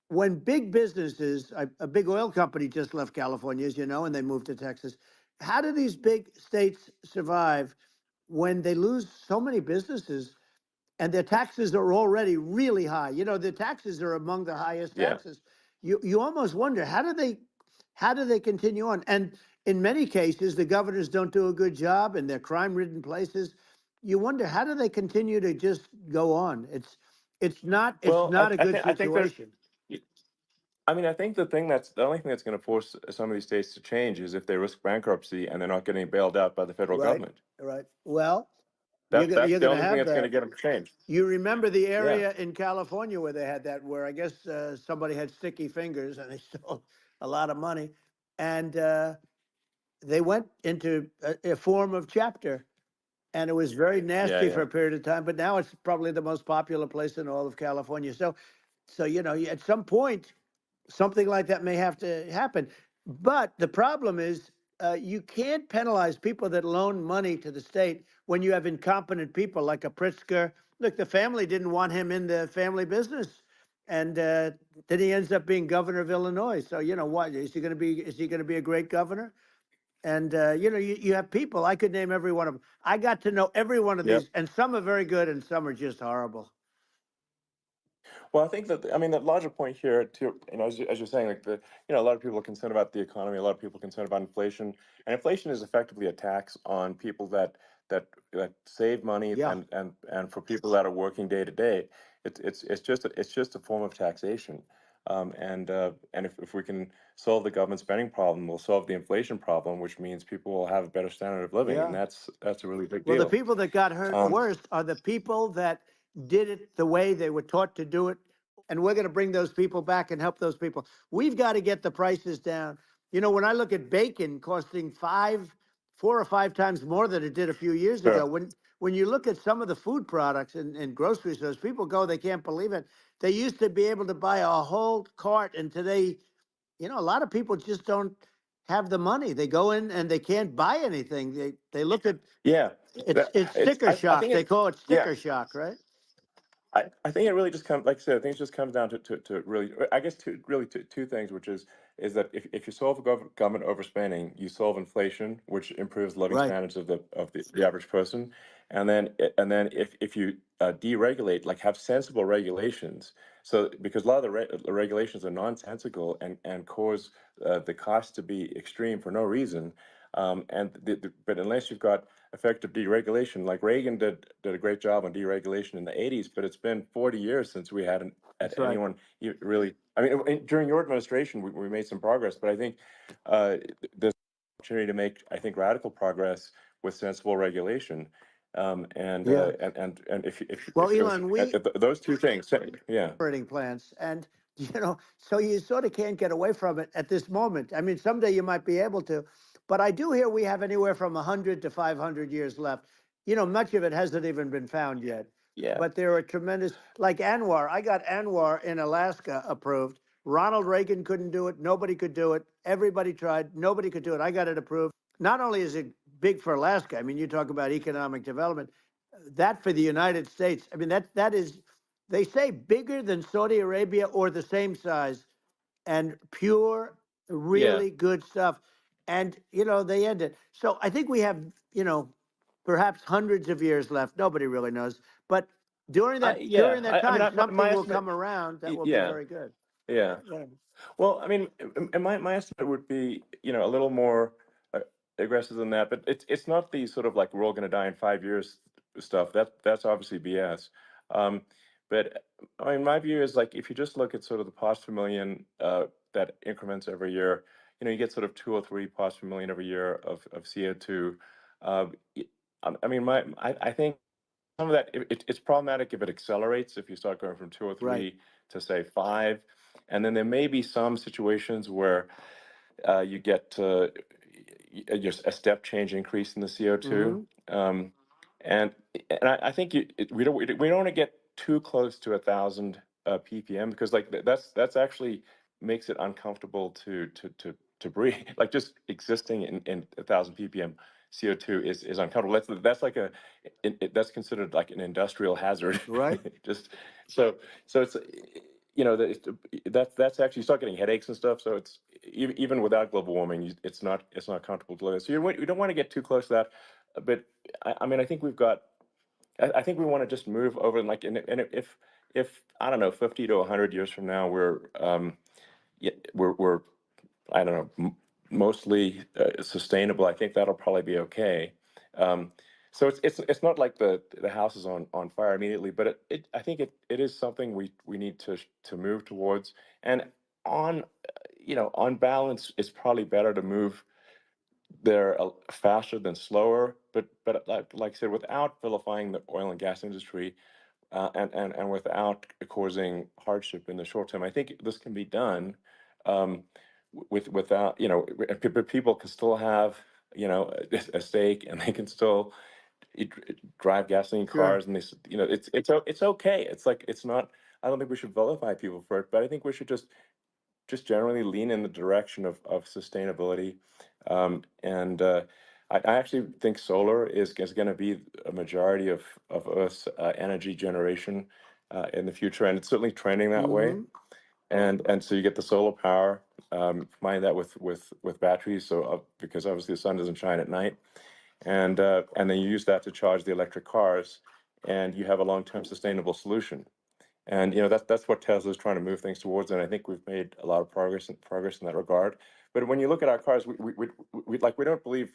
Speaker 6: when big businesses, a big oil company just left California, as you know, and they moved to Texas. How do these big states survive when they lose so many businesses and their taxes are already really high? The taxes are among the highest
Speaker 1: Yeah.
Speaker 6: taxes. You almost wonder, how do they continue on? And in many cases, the governors don't do a good job and they're crime-ridden places. You wonder, how do they continue to just go on? It's not
Speaker 1: Well,
Speaker 6: a good
Speaker 1: I think there's.
Speaker 6: situation.
Speaker 1: I think the only thing that's going to force some of these states to change is if they risk bankruptcy and they're not getting bailed out by the federal
Speaker 6: Right,
Speaker 1: government.
Speaker 6: right. Well,
Speaker 1: That's
Speaker 6: you're
Speaker 1: the
Speaker 6: gonna
Speaker 1: only thing
Speaker 6: have
Speaker 1: that's going to
Speaker 6: that.
Speaker 1: get them to change.
Speaker 6: You remember the
Speaker 1: Yeah.
Speaker 6: area in California where they had that, where I guess somebody had sticky fingers and they stole a lot of money, and they went into a form of chapter, and it was very
Speaker 1: Yeah.
Speaker 6: nasty for
Speaker 1: Yeah.
Speaker 6: a period of time. But now it's probably the most popular place in all of California. So at some point, something like that may have to happen. But the problem is, you can't penalize people that loan money to the state when you have incompetent people like a Pritzker. Look, the family didn't want him in the family business. and then he ends up being governor of Illinois. So you know what, is he going to be? Is he going to be a great governor? And you know, you have people. I could name every one of them. I got to know every one of
Speaker 1: Yep.
Speaker 6: these, and some are very good, and some are just horrible.
Speaker 1: Well, I think that, I mean, the larger point here, too, you know, as you're saying, like a lot of people are concerned about the economy, a lot of people are concerned about inflation, and inflation is effectively a tax on people that save money,
Speaker 6: Yeah,
Speaker 1: and for people that are working day to day, it's just a form of taxation, and if we can solve the government spending problem, we'll solve the inflation problem, which means people will have a better standard of living, and
Speaker 6: yeah.
Speaker 1: that's a really big
Speaker 6: Well, the
Speaker 1: deal.
Speaker 6: people that got hurt
Speaker 1: Um,
Speaker 6: worst are the people that did it the way they were taught to do it. And we're going to bring those people back and help those people. We've got to get the prices down. You know, when I look at bacon costing 4 or 5 times more than it did a few years ago,
Speaker 1: sure.
Speaker 6: when you look at some of the food products in grocery stores, people go, they can't believe it. They used to be able to buy a whole cart, and today, you know, a lot of people just don't have the money. They go in and they can't buy anything. They look at
Speaker 1: Yeah,
Speaker 6: it's sticker
Speaker 1: I
Speaker 6: shock.
Speaker 1: think
Speaker 6: They
Speaker 1: it.
Speaker 6: call it
Speaker 1: Yeah,
Speaker 6: sticker shock, right?
Speaker 1: I think it really just comes, like I said, I think it just comes down to really, I guess, two things, which is that if you solve government overspending, you solve inflation, which improves living
Speaker 6: Right.
Speaker 1: standards of the average person, and then if you deregulate, like have sensible regulations, so because a lot of the regulations are nonsensical and cause the cost to be extreme for no reason, but unless you've got effective deregulation. Like Reagan did a great job on deregulation in the '80s, but it's been 40 years since we had
Speaker 6: That's right.
Speaker 1: anyone really. I mean, during your administration, we made some progress, but I think there's an opportunity to make, I think, radical progress with sensible regulation.
Speaker 6: Yeah.
Speaker 1: And
Speaker 6: Well,
Speaker 1: if
Speaker 6: Elon, we
Speaker 1: those two things, yeah,
Speaker 6: operating plants, and you know, so you sort of can't get away from it at this moment. I mean, someday you might be able to, but I do hear we have anywhere from 100 to 500 years left. You know, much of it hasn't even been found yet.
Speaker 1: yeah,
Speaker 6: But there are tremendous, like Anwar. I got Anwar in Alaska approved. Ronald Reagan couldn't do it. Nobody could do it. Everybody tried. Nobody could do it. I got it approved. Not only is it big for Alaska, I mean, you talk about economic development, that for the United States, I mean, that is, they say bigger than Saudi Arabia or the same size, and pure,
Speaker 1: yeah.
Speaker 6: really good stuff. And, you know, they end it. So I think we have, you know, perhaps hundreds of years left. Nobody really knows. But during that
Speaker 1: I mean,
Speaker 6: time,
Speaker 1: my
Speaker 6: something will
Speaker 1: estimate,
Speaker 6: come around that will be
Speaker 1: yeah,
Speaker 6: very good.
Speaker 1: yeah.
Speaker 6: Yeah.
Speaker 1: Well, I mean, and my estimate would be, a little more uh, aggressive than that, but it's not the sort of like we're all going to die in 5 years stuff. That's obviously BS. Um, but I mean, my view is like if you just look at sort of the parts per million that increments every year, you get sort of 2 or 3 parts per million every year of CO2. Uh, y- I mean, I think some of that it's problematic if it accelerates, if you start going from two or
Speaker 6: Right.
Speaker 1: three to say five, and then there may be some situations where you get just a step change increase in the CO2,
Speaker 6: Hmm.
Speaker 1: um, and I think we don't want to get too close to 1,000 ppm, because like that's actually makes it uncomfortable to breathe. Like just existing in 1,000 ppm CO2 is uncomfortable. That's like that's considered like an industrial hazard.
Speaker 6: Right.
Speaker 1: Just so it's that's actually, you start getting headaches and stuff. So it's even without global warming, it's not comfortable to live. So you don't want to get too close to that. But I mean, I think we've got. I think we want to just move over, and like, and if I don't know, 50 to 100 years from now, we're I don't know, mostly sustainable. I think that'll probably be okay. Um, so it's not like the house is on fire immediately, but I think it is something we need to move towards. And on on balance, it's probably better to move there faster than slower. But like I said, without vilifying the oil and gas industry, and without causing hardship in the short term. I think this can be done without, people can still have, a stake, and they can still drive gasoline
Speaker 6: Sure.
Speaker 1: cars, and it's okay. It's like, it's not. I don't think we should vilify people for it, but I think we should just generally lean in the direction of sustainability. And I actually think solar is going to be a majority of Earth's energy generation in the future, and it's certainly trending that way.
Speaker 6: Hmm.
Speaker 1: And so you get the solar power, combine that with batteries, so because obviously the sun doesn't shine at night, and then you use that to charge the electric cars, and you have a long-term sustainable solution. And that's what Tesla's trying to move things towards, and I think we've made a lot of progress in that regard. But when you look at our cars, we don't believe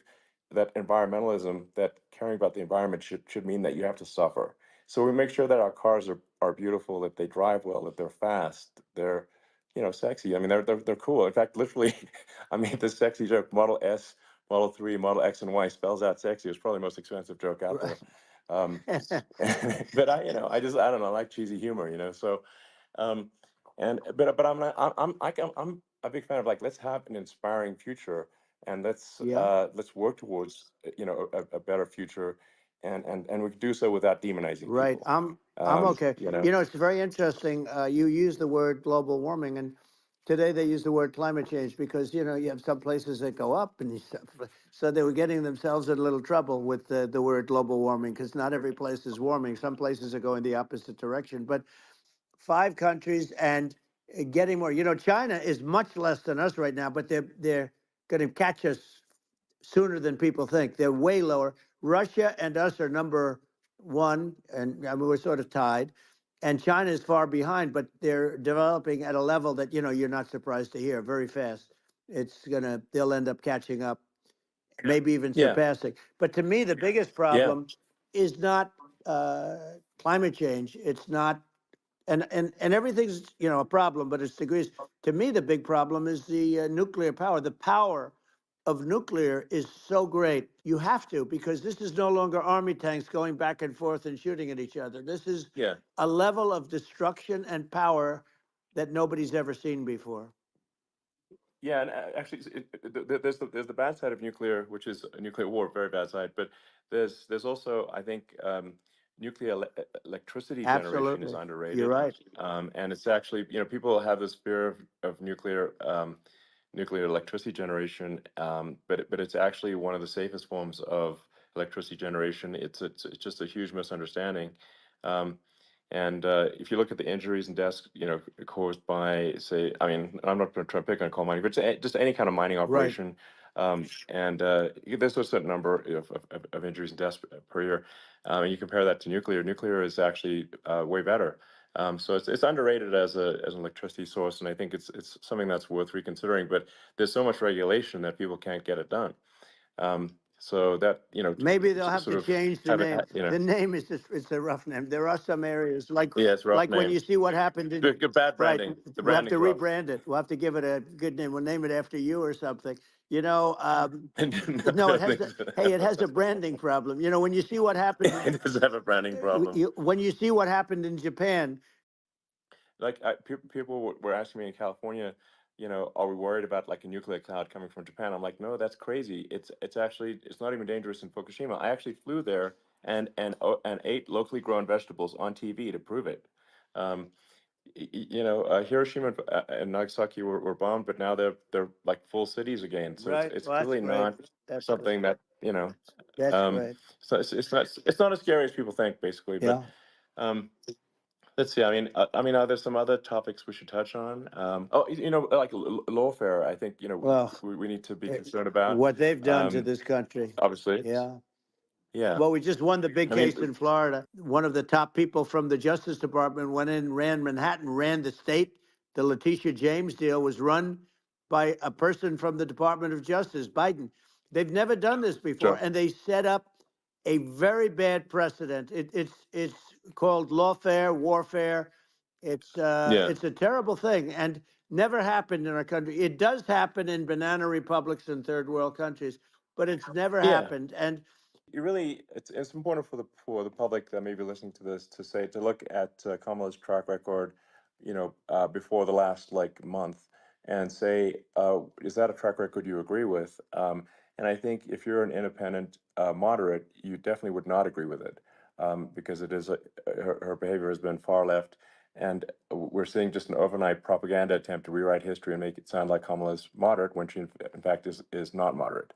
Speaker 1: that environmentalism, that caring about the environment should mean that you have to suffer. So we make sure that our cars are beautiful, that they drive well, that they're fast, they're sexy. I mean, they're cool. In fact, literally, I made this sexy joke: Model S, Model 3, Model X, and Y spells out sexy. It's probably the most expensive joke out there. Um, but I don't know, I like cheesy humor, So, um, but I'm a big fan of, like, let's have an inspiring future, and
Speaker 6: Yeah.
Speaker 1: let's work towards a better future, and we can do so without demonizing
Speaker 6: Right.
Speaker 1: people.
Speaker 6: I'm okay.
Speaker 1: You know,
Speaker 6: It's very interesting. You use the word global warming, and today they use the word climate change because you have some places that go up, and so they were getting themselves in a little trouble with the word global warming because not every place is warming. Some places are going the opposite direction. But 5 countries and getting more. China is much less than us right now, but they're going to catch us sooner than people think. They're way lower. Russia and us are number one, and I mean, we're sort of tied. And China is far behind, but they're developing at a level that you're not surprised to hear very fast. They'll end up catching up, maybe even
Speaker 1: yeah,
Speaker 6: surpassing. But to me, the biggest
Speaker 1: yeah,
Speaker 6: problem is not climate change. It's not, and everything's a problem, but it's degrees. To me, the big problem is the nuclear power. The power of nuclear is so great. You have to, because this is no longer army tanks going back and forth and shooting at each other. This is
Speaker 1: yeah.
Speaker 6: a level of destruction and power that nobody's ever seen before.
Speaker 1: Yeah, and actually, there's the bad side of nuclear, which is a nuclear war, very bad side. But there's also, I think, nuclear electricity generation is
Speaker 6: Absolutely. You're
Speaker 1: underrated,
Speaker 6: right.
Speaker 1: and it's actually, people have this fear of nuclear electricity generation, but it's actually one of the safest forms of electricity generation. It's just a huge misunderstanding. Um, and if you look at the injuries and deaths, caused by, say, I mean, I'm not going to try to pick on coal mining, but just any kind of mining
Speaker 6: Right.
Speaker 1: operation, and there's a certain number of injuries and deaths per year. And you compare that to nuclear. Nuclear is actually way better. So it's underrated as an electricity source, and I think it's something that's worth reconsidering. But there's so much regulation that people can't get it done. So that
Speaker 6: Maybe they'll have
Speaker 1: sort
Speaker 6: to
Speaker 1: of
Speaker 6: change the
Speaker 1: have it,
Speaker 6: name. The name is it's a rough name. There are some areas
Speaker 1: yeah, it's a rough
Speaker 6: when
Speaker 1: name.
Speaker 6: you see what happened in
Speaker 1: Good bad
Speaker 6: right.
Speaker 1: branding. The
Speaker 6: We'll have to
Speaker 1: branding's rough.
Speaker 6: rebrand it. We'll have to give it a good name. We'll name it after you or something.
Speaker 1: No,
Speaker 6: No, it has
Speaker 1: thanks.
Speaker 6: it has a branding problem. When you see what happened,
Speaker 1: It does have a branding problem.
Speaker 6: when you see what happened in Japan,
Speaker 1: Like, people were asking me in California, are we worried about, like, a nuclear cloud coming from Japan? I'm like, no, that's crazy. It's actually, it's not even dangerous in Fukushima. I actually flew there and ate locally grown vegetables on TV to prove it. Um, Hiroshima and Nagasaki were bombed, but now they're like full cities again. So it's
Speaker 6: right?
Speaker 1: it's
Speaker 6: Well, that's
Speaker 1: really
Speaker 6: great.
Speaker 1: not
Speaker 6: That's great.
Speaker 1: something that
Speaker 6: That's
Speaker 1: um,
Speaker 6: great.
Speaker 1: so it's not as scary as people think, basically. But
Speaker 6: Yeah.
Speaker 1: um, let's see. I mean, are there some other topics we should touch on? Oh, like lawfare. I think
Speaker 6: Well,
Speaker 1: we need to be concerned about.
Speaker 6: what they've done to
Speaker 1: Um,
Speaker 6: this country.
Speaker 1: obviously,
Speaker 6: Yeah.
Speaker 1: yeah.
Speaker 6: Well, we just won the big
Speaker 1: I mean,
Speaker 6: case in Florida. One of the top people from the Justice Department went in, ran Manhattan, ran the state. The Letitia James deal was run by a person from the Department of Justice, Biden. They've never done this before,
Speaker 1: sure.
Speaker 6: and they set up a very bad precedent. It's called lawfare, warfare.
Speaker 1: Yeah,
Speaker 6: It's a terrible thing, and never happened in our country. It does happen in banana republics and third world countries, but it's never
Speaker 1: yeah.
Speaker 6: happened. And
Speaker 1: It's important for the public that may be listening to this to look at Kamala's track record, before the last, like, month, and say, is that a track record you agree with? And I think if you're an independent moderate, you definitely would not agree with it, because it is her behavior has been far left, and we're seeing just an overnight propaganda attempt to rewrite history and make it sound like Kamala's moderate when she in fact is not moderate.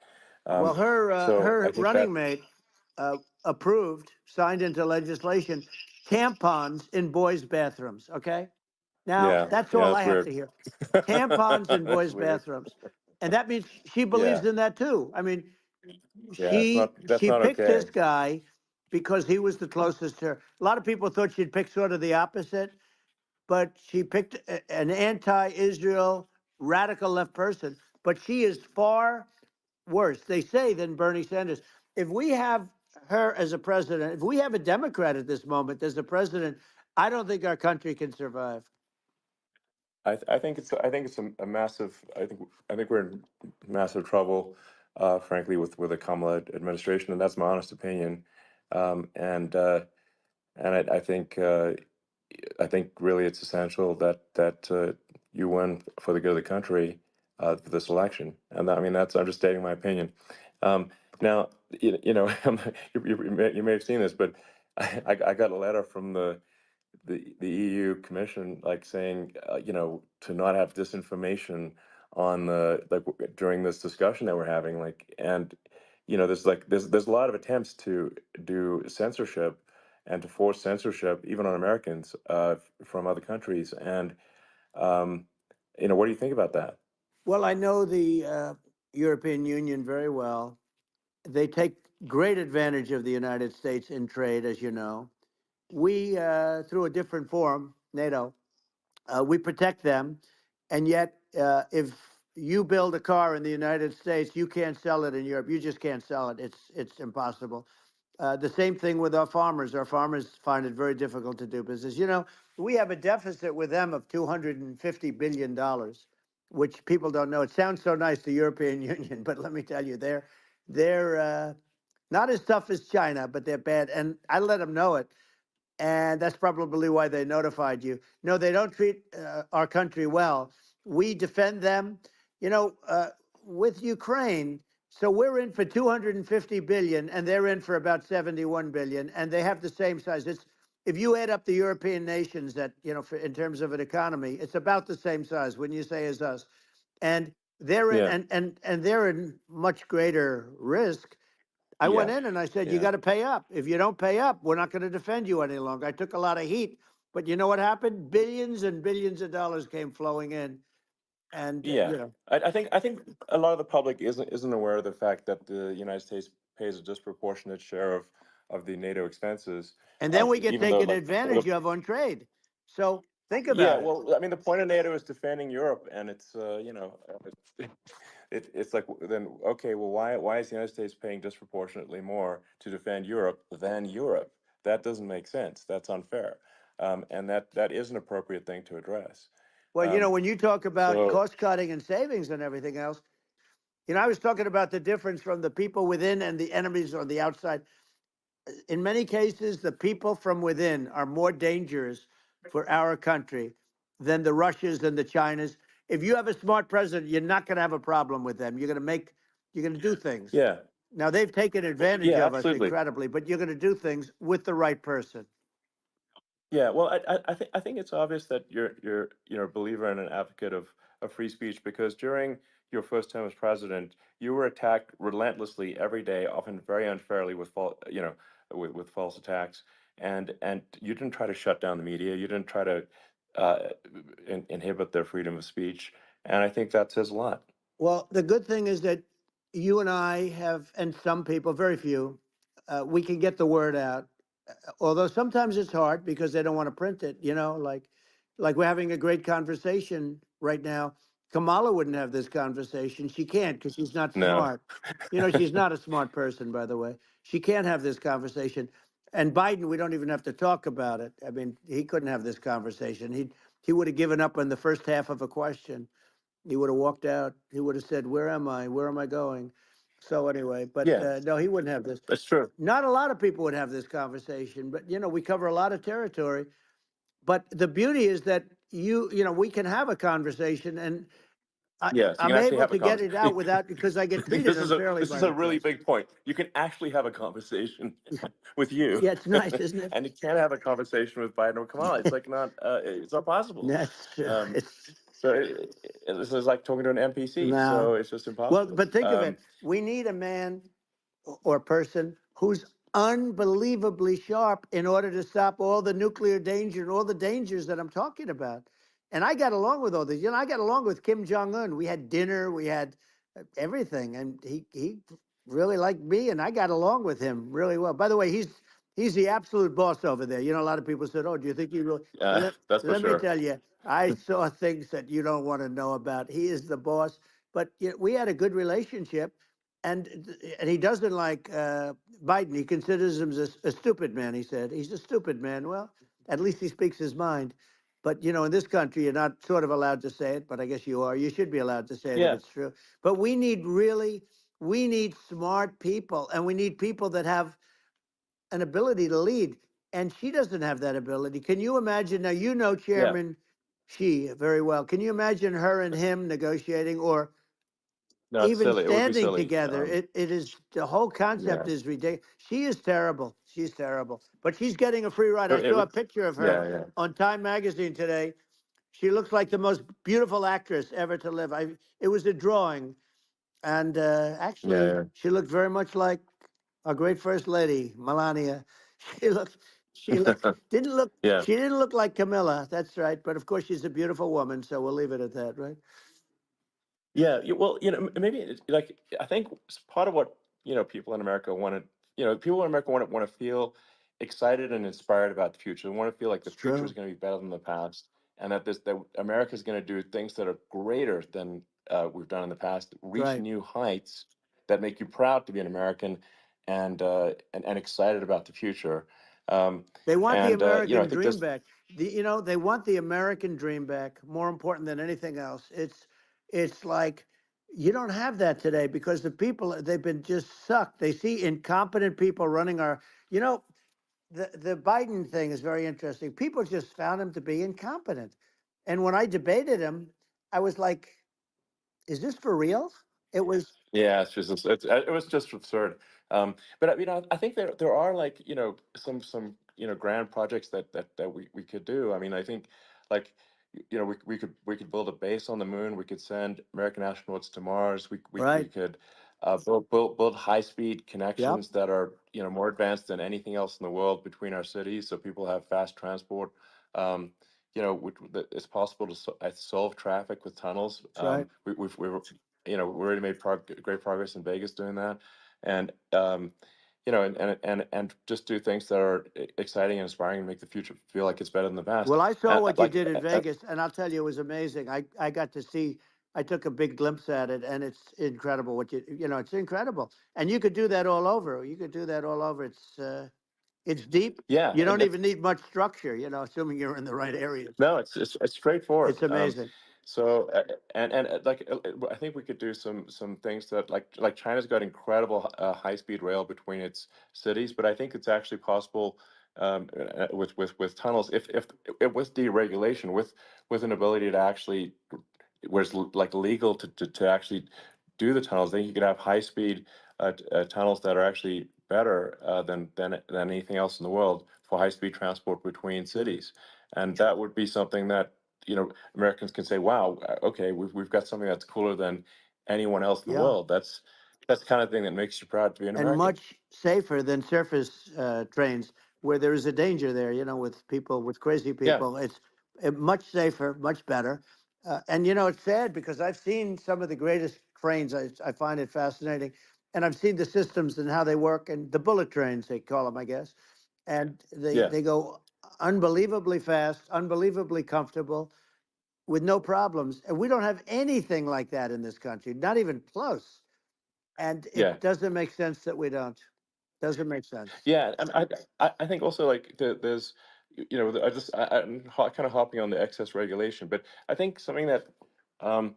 Speaker 6: well, her
Speaker 1: So I
Speaker 6: her
Speaker 1: think that.
Speaker 6: running mate approved, signed into legislation tampons in boys' bathrooms. Okay. Now,
Speaker 1: Yeah,
Speaker 6: that's
Speaker 1: yeah,
Speaker 6: all I
Speaker 1: that's
Speaker 6: have
Speaker 1: weird.
Speaker 6: to hear. Tampons in
Speaker 1: That's
Speaker 6: boys'
Speaker 1: weird.
Speaker 6: bathrooms. And that means she
Speaker 1: Yeah,
Speaker 6: believes in that too. I mean,
Speaker 1: yeah, that's
Speaker 6: she
Speaker 1: not
Speaker 6: picked
Speaker 1: okay.
Speaker 6: this guy because he was the closest to her. A lot of people thought she'd pick sort of the opposite, but she picked an anti-Israel radical left person. But she is far worse, they say, than Bernie Sanders. If we have her as a president, if we have a Democrat at this moment as a president, I don't think our country can survive.
Speaker 1: I think it's a massive. I think we're in massive trouble, frankly, with the Kamala administration, and that's my honest opinion. Um, and uh, and I think really it's essential that you win for the good of the country for this election. And I mean that's I'm just stating my opinion. Um, now you know you may have seen this, but I got a letter from the EU Commission like saying to not have disinformation on the during this discussion that we're having and there's a lot of attempts to do censorship and to force censorship even on Americans from other countries and um, what do you think about that?
Speaker 6: Well, I know the European Union very well. They take great advantage of the United States in trade, as you know. We, through a different forum, NATO, we protect them. And yet, if you build a car in the United States, you can't sell it in Europe. You just can't sell it. It's impossible. The same thing with our farmers. Our farmers find it very difficult to do business. You know, we have a deficit with them of $250 billion, which people don't know. It sounds so nice, the European Union, but let me tell you, they're not as tough as China, but they're bad. And I let them know it, and that's probably why they notified you. No, they don't treat our country well. We defend them, you know, with Ukraine. So we're in for 250 billion, and they're in for about 71 billion, and they have the same size. It's if you add up the European nations that in terms of an economy, it's about the same size. Wouldn't you say as us? And they're in,
Speaker 1: Yeah,
Speaker 6: and they're in much greater risk. I went
Speaker 1: yeah,
Speaker 6: in and I said, you
Speaker 1: yeah,
Speaker 6: got to pay up. If you don't pay up, we're not going to defend you any longer. I took a lot of heat, but you know what happened? Billions and billions of dollars came flowing in. And,
Speaker 1: yeah. I think a lot of the public isn't aware of the fact that the United States pays a disproportionate share of the NATO expenses,
Speaker 6: and then we get
Speaker 1: even though
Speaker 6: taken advantage of on trade. So think
Speaker 1: yeah,
Speaker 6: about it.
Speaker 1: well, I mean, the point of NATO is defending Europe, and it's it's like then okay, well, why is the United States paying disproportionately more to defend Europe than Europe? That doesn't make sense. That's unfair, and that is an appropriate thing to address.
Speaker 6: Well,
Speaker 1: Um,
Speaker 6: when you talk about
Speaker 1: so
Speaker 6: cost cutting and savings and everything else, I was talking about the difference from the people within and the enemies on the outside. In many cases, the people from within are more dangerous for our country than the Russias and the Chinas. If you have a smart president, you're not going to have a problem with them. You're going to do things.
Speaker 1: yeah,
Speaker 6: Now they've taken advantage
Speaker 1: yeah,
Speaker 6: of us
Speaker 1: absolutely.
Speaker 6: incredibly, but you're going to do things with the right person.
Speaker 1: Yeah, well, I think it's obvious that you're a believer and an advocate of free speech because during your first term as president, you were attacked relentlessly every day, often very unfairly with with false attacks, and you didn't try to shut down the media, you didn't try to uh, inhibit their freedom of speech, and I think that says a lot.
Speaker 6: Well, the good thing is that you and I have, and some people, very few, we can get the word out. Although sometimes it's hard because they don't want to print it, like we're having a great conversation right now. Kamala wouldn't have this conversation. She can't because she's not
Speaker 1: No.
Speaker 6: smart. She's not a smart person, by the way. She can't have this conversation. And Biden, we don't even have to talk about it. I mean, he couldn't have this conversation. He would have given up on the first half of a question. He would have walked out. He would have said, "Where am I? Where am I going?" So anyway, but
Speaker 1: Yeah,
Speaker 6: no, he wouldn't have this.
Speaker 1: that's true.
Speaker 6: Not a lot of people would have this conversation, but we cover a lot of territory. But the beauty is that we can have a conversation, and
Speaker 1: Yes, you can
Speaker 6: I'm
Speaker 1: actually
Speaker 6: able
Speaker 1: have a
Speaker 6: to get it out
Speaker 1: conversation.
Speaker 6: without because I get treated unfairly
Speaker 1: This
Speaker 6: by
Speaker 1: is
Speaker 6: the
Speaker 1: a really
Speaker 6: press.
Speaker 1: big point. You can actually have a conversation with you,
Speaker 6: Yeah, it's nice, isn't it?
Speaker 1: and you can't have a conversation with Biden or Kamala. It's like not it's not possible.
Speaker 6: That's true.
Speaker 1: Um,
Speaker 6: It's
Speaker 1: so this is like talking to an NPC.
Speaker 6: no.
Speaker 1: So it's just
Speaker 6: Well,
Speaker 1: impossible.
Speaker 6: but think of it. We need a man or person who's unbelievably sharp in order to stop all the nuclear danger and all the dangers that I'm talking about. And I got along with all these. I got along with Kim Jong Un. We had dinner, we had everything, and he really liked me, and I got along with him really well. By the way, he's the absolute boss over there. A lot of people said, "Oh, do you think he really?"
Speaker 1: That's for
Speaker 6: Let me
Speaker 1: sure.
Speaker 6: tell you, I saw things that you don't want to know about. He is the boss. But we had a good relationship, and he doesn't like Biden. He considers him a stupid man. He said he's a stupid man. Well, at least he speaks his mind. But in this country, you're not sort of allowed to say it, but I guess you are. You should be allowed to say it if
Speaker 1: Yeah,
Speaker 6: it's true. But we need smart people, and we need people that have an ability to lead. And she doesn't have that ability. Can you imagine? Now,
Speaker 1: yeah.
Speaker 6: Chairman Xi very well. Can you imagine her and him negotiating, or
Speaker 1: No, it's
Speaker 6: even
Speaker 1: silly. It would be
Speaker 6: standing
Speaker 1: silly.
Speaker 6: together? It is, the whole
Speaker 1: Yeah.
Speaker 6: concept is ridiculous. She is terrible. She's terrible. But she's getting a free ride. I
Speaker 1: It
Speaker 6: saw a
Speaker 1: would.
Speaker 6: picture of her
Speaker 1: Yeah, yeah,
Speaker 6: on Time Magazine today. She looks like the most beautiful actress ever to live. It was a drawing, and actually,
Speaker 1: yeah,
Speaker 6: she looked very much like our great First Lady, Melania. She looked, she looked,
Speaker 1: yeah.
Speaker 6: didn't look,
Speaker 1: Yeah.
Speaker 6: she didn't look like Camilla. That's right. But of course, she's a beautiful woman, so we'll leave it at that, right?
Speaker 1: Yeah, well, maybe like I think part of what people in America want to, people in America want to feel excited and inspired about the future. They want to feel like the
Speaker 6: It's
Speaker 1: future is
Speaker 6: true.
Speaker 1: going to be better than the past, and that America is going to do things that are greater than we've done in the past, reach
Speaker 6: Right.
Speaker 1: new heights that make you proud to be an American, and excited about the future. Um,
Speaker 6: They want the
Speaker 1: I
Speaker 6: American
Speaker 1: think
Speaker 6: dream
Speaker 1: just
Speaker 6: back. They want the American dream back. More important than anything else. It's like you don't have that today because the people, they've been just sucked. They see incompetent people running our. You know, the Biden thing is very interesting. People just found him to be incompetent, and when I debated him, I was like, "Is this for real?" It was
Speaker 1: Yeah, it was just absurd. But I think there are like some grand projects that we could do. I mean, I think like we could build a base on the moon. We could send American astronauts to Mars. We
Speaker 6: right.
Speaker 1: could build high speed
Speaker 6: Yep.
Speaker 1: connections that are more advanced than anything else in the world between our cities, so people have fast transport. Um, that it's possible to solve traffic with tunnels.
Speaker 6: That's right.
Speaker 1: We already made great progress in Vegas doing that, and and just do things that are exciting and inspiring and make the future feel like it's better than the past.
Speaker 6: Well, I saw
Speaker 1: And
Speaker 6: what you did in Vegas, and I'll tell you, it was amazing. I got to see. I took a big glimpse at it, and it's incredible. It's incredible, and you could do that all over. You could do that all over. It's deep.
Speaker 1: yeah,
Speaker 6: You
Speaker 1: and
Speaker 6: don't
Speaker 1: that's
Speaker 6: even need much structure. Assuming you're in the right areas.
Speaker 1: no, it's straightforward.
Speaker 6: It's amazing.
Speaker 1: So I think we could do some things that like China's got incredible high speed rail between its cities, but I think it's actually possible with tunnels if with deregulation with an ability to actually where it's like legal to actually do the tunnels. Then you could have high speed tunnels that are actually better than anything else in the world for high speed transport between
Speaker 6: Yeah.
Speaker 1: cities, and that would be something that Americans can say, "Wow, okay, we've got something that's cooler than anyone else in the
Speaker 6: Yeah.
Speaker 1: world." That's the kind of thing that makes you proud to be an
Speaker 6: And
Speaker 1: American.
Speaker 6: much safer than surface trains where there is a danger there, with people, with crazy
Speaker 1: Yeah,
Speaker 6: people. It's much safer, much better. And, it's sad because I've seen some of the greatest trains. I find it fascinating. And I've seen the systems and how they work, and the bullet trains, they call them, I guess. And
Speaker 1: yeah,
Speaker 6: they go unbelievably fast, unbelievably comfortable with no problems. And we don't have anything like that in this country, not even close. And
Speaker 1: yeah.
Speaker 6: it doesn't make sense that we don't. Doesn't make sense.
Speaker 1: Yeah, and I think also like there's I'm kind of hopping on the excess regulation, but I think something that um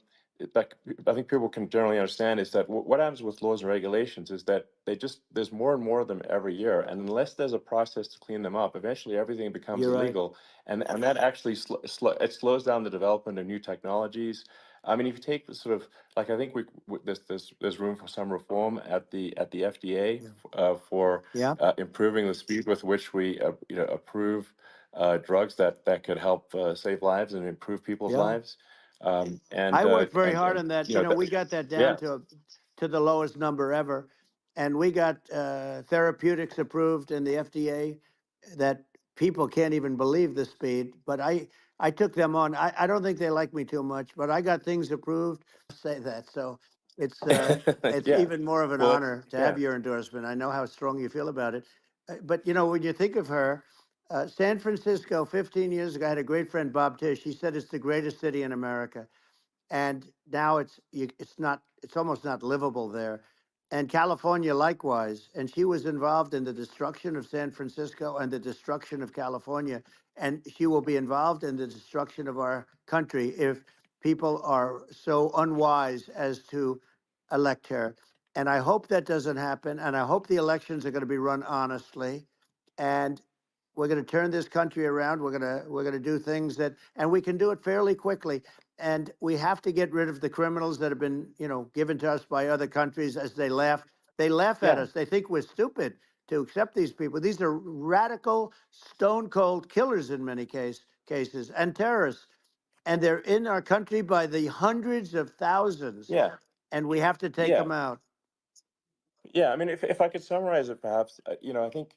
Speaker 1: like I think people can generally understand is that what happens with laws and regulations is that there's more and more of them every year, and unless there's a process to clean them up, eventually everything becomes
Speaker 6: You're right.
Speaker 1: illegal, and that actually it slows down the development of new technologies. I mean, if you take the sort of like I think there's room for some reform at the FDA
Speaker 6: Yeah.
Speaker 1: for
Speaker 6: Yeah.
Speaker 1: improving the speed with which we approve drugs that could help save lives and improve people's
Speaker 6: Yeah.
Speaker 1: lives.
Speaker 6: I worked very hard on that.
Speaker 1: You know that,
Speaker 6: We got that down
Speaker 1: yeah,
Speaker 6: to the lowest number ever. and we got therapeutics approved in the FDA that people can't even believe the speed. But I took them on. I don't think they like me too much, but I got things approved. Say that. So it's
Speaker 1: Yeah.
Speaker 6: even more of an
Speaker 1: Well,
Speaker 6: honor to
Speaker 1: yeah.
Speaker 6: have your endorsement. I know how strong you feel about it. But you know, when you think of her, San Francisco, 15 years ago, I had a great friend, Bob Tish. He said it's the greatest city in America, and now it's not, it's almost not livable there. And California likewise. And she was involved in the destruction of San Francisco and the destruction of California. And she will be involved in the destruction of our country if people are so unwise as to elect her. And I hope that doesn't happen. And I hope the elections are going to be run honestly. And we're going to turn this country around. We're going to do things that, and we can do it fairly quickly. And we have to get rid of the criminals that have been, you know, given to us by other countries as they laugh. They laugh at
Speaker 1: Yeah.
Speaker 6: us. They think we're stupid to accept these people. These are radical, stone cold killers in many cases and terrorists. And they're in our country by the hundreds of thousands.
Speaker 1: Yeah.
Speaker 6: And we have to take
Speaker 1: Yeah.
Speaker 6: them out.
Speaker 1: Yeah, I mean, if I could summarize it, perhaps, I think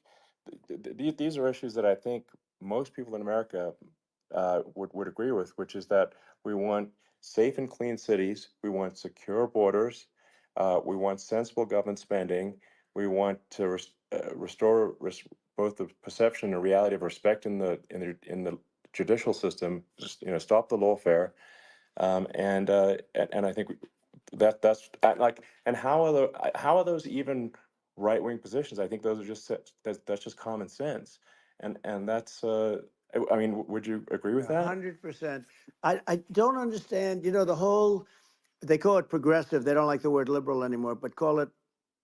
Speaker 1: these are issues that I think most people in America would agree with, which is that we want safe and clean cities, we want secure borders, we want sensible government spending, we want to restore both the perception and reality of respect in the judicial system, just stop the lawfare, and I think that's like, and how are those even right wing positions? I think those are just that's just common sense, and that's I mean, would you agree with that?
Speaker 6: 100%. I don't understand, you know, the whole, they call it progressive. They don't like the word liberal anymore, but call it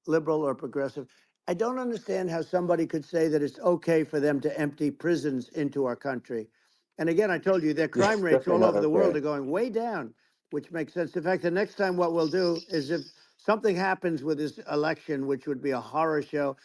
Speaker 6: liberal or progressive. I don't understand how somebody could say that it's okay for them to empty prisons into our country. And again, I told you their
Speaker 1: Yeah,
Speaker 6: crime rates
Speaker 1: definitely
Speaker 6: all
Speaker 1: not
Speaker 6: over the world
Speaker 1: okay.
Speaker 6: are going way down, which makes sense. In fact, the next time what we'll do is if something happens with this election, which would be a horror show,